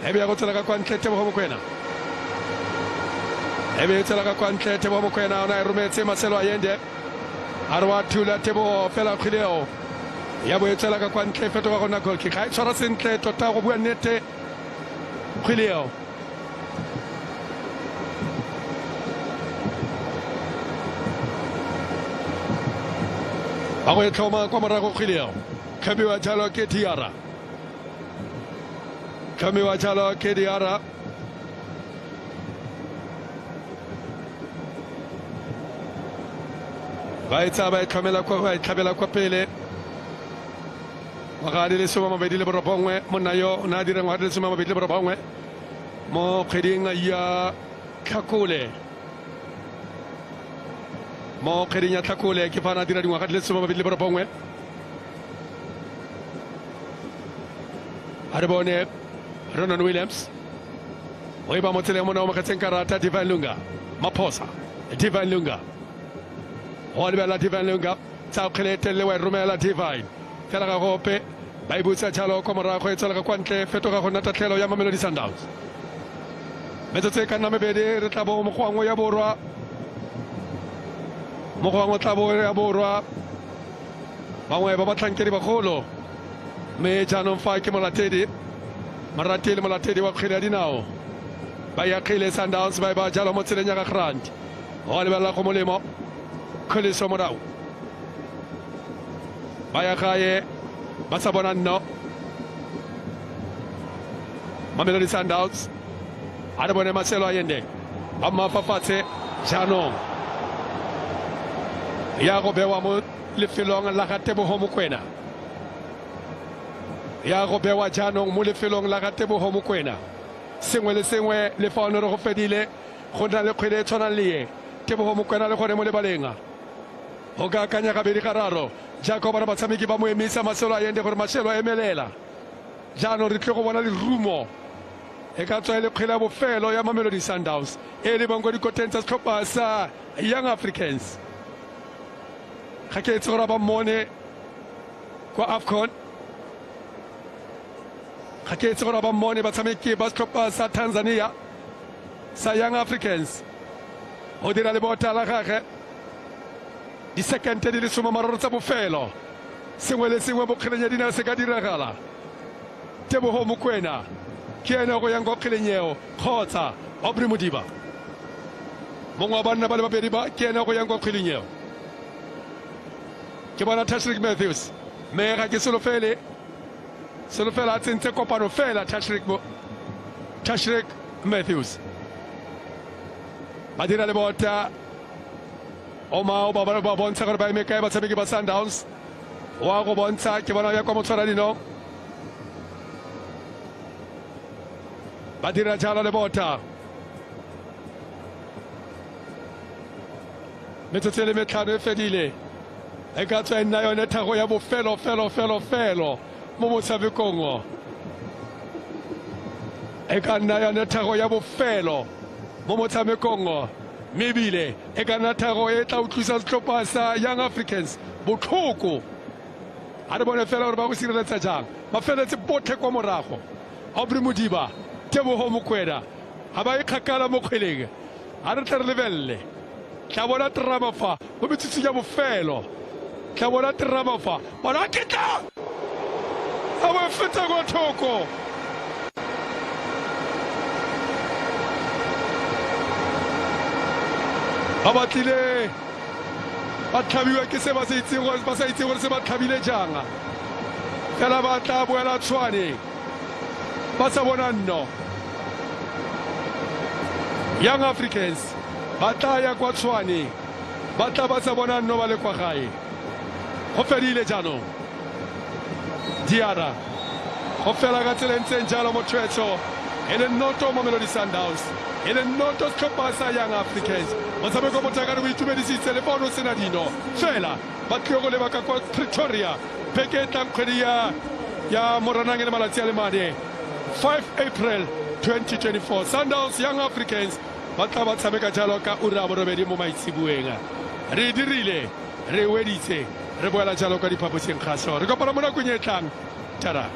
[SPEAKER 2] ebe ya go tsela ka kwa ntle Tebogo Mokoena ebe tsela ka kwa ntle Tebogo Mokoena ona e rometse Marcelo Ayende a re wa thula Tebogo fela kgweleo ya bo e tsela ka kwa ntle fetoga gona goal kick ga e tshwara sentle tota go bua nnete kgweleo ba go e tlhoma kwa morago kgweleo Kamiwa jalo ke Diarra ba etsa ba itlhabela kwa pele magadi le soma mabedi le borobongwe monna yo o ne a dirang magadi le soma mabedi le borobongwe mo kgweding ya Tlhakole ke fa na dira dingwaga di le soma mabedi le borobongwe a re bone Ronan Williams o e ba mo tseleng mona o mogetseng karata Divine Lunga Maphosa Divine Lunga o lebela Divine Lunga tsa kgelete le wa romela Divine fela ga gope ba ibutsa jalo kwa morago e tsela ka kwa ntle fetoga go nna tatlhelo ya Mamelodi Sundowns metsotso e ka nna mebedi re tla bo mogwango ya borwa ya borwa bangwe ba batlhankedi bagolo me jaanong fa ke molatedi wa kgwele ya dinao ba ya kgile Sundowns ba ba jalo mo tseleng ya ga Grant o lebelela go molemo Kholiso Morao ba ya gae ba sa bona nno Mamelodi Sundowns a re bone Marcelo Ayende ba mmafafatshe jaanong ya go bewa mo lefelong la ga Tebogo Mokoena ya go bewa jaanong mo lefelong la ga Tebogo Mokoena sengwe le sengwe le fa ono re go fedile go na le kgwele e tshwanang le ye Tebogo Mokoena le gone mo lebalenga go ka akanya gabedi gararo jaaka bara batshameki ba mo emisa Marcelo Ayende gore Marcelo a emelela jaanong re tle go bona le rumo e ka tswa le kgwele ya bofelo ya Mamelodi Sundowns e le bangwe dikoteng tsa setlhopha sa Young Africans ga ke itse gore ba mmone kwa AFCON ga ke itse gore ba mmone batshameki ba setlhopha sa Tanzania sa Young Africans o dira le bota la gage di sekente di le somararo tsa bofelo sengwe le sengwe bokgelenya dina se ka diragala Tebogo Mokoena ke ene go yang go kgelenyeo kgotsa Aubrey Modiba mongwe wa banna ba le babedi ba kena go yang kwa kgweding eo ke bona Tashrik Matthews mme ga ke solofela a tsentse kopano fela Tashrik Matthews ba dira le bota o mao ba bontsha gore ba eme kae batshameki ba Sundowns wa go bontsha ke bona ya kwa motshwara dino ba dira jalo le bota metsotso e le metlhano e fedile e ka tswa e nna yone thago ya bofelo mo motshamekong e ka nna yone thago ya bofelo mo motshamekong mme ebile e ka nna thago e tla utlwisa setlhopha sa Young Africans botlhoko a re bone fela gore ba go sireletsa jang ba feletse botlhe kwa morago Aubrey Modiba Tebogo Mokwena ga ba ikgakala mo kgweleng a re tle re lebelele tla bona terama fa mo metsotso ya bofelo tla bona terama fa bona ketla a ba feta go thoko ba batlile ba tlhabiwa ke se ba sa itseng gore se ba tlhabile jang fela ba tla boela Tshwane ba sa bona nno Young Africans ba tla ya kwa Tshwane ba tla ba sa bona nno ba le kwa gae go fedile jaanong Diara go fela ka tsela ntseng jalo mo Tshwetso e le noto Mamelodi Sundowns e le noto setlhopha sa Young Africans motshameko motlakare o itumedisitse le fa o sena dino fela ba tlile go leba ka kwa Pretoria beke e tlang kgwedi ya Moranang le malatsi a le mane 5 April 2024 Sundowns Young Africans ba tla ba tshameka jalo ka ura borobedi mo maitsibueng re dirile re weditse re boela jalo ka diphaposing kgaso re kopana mo nakong e tlang tara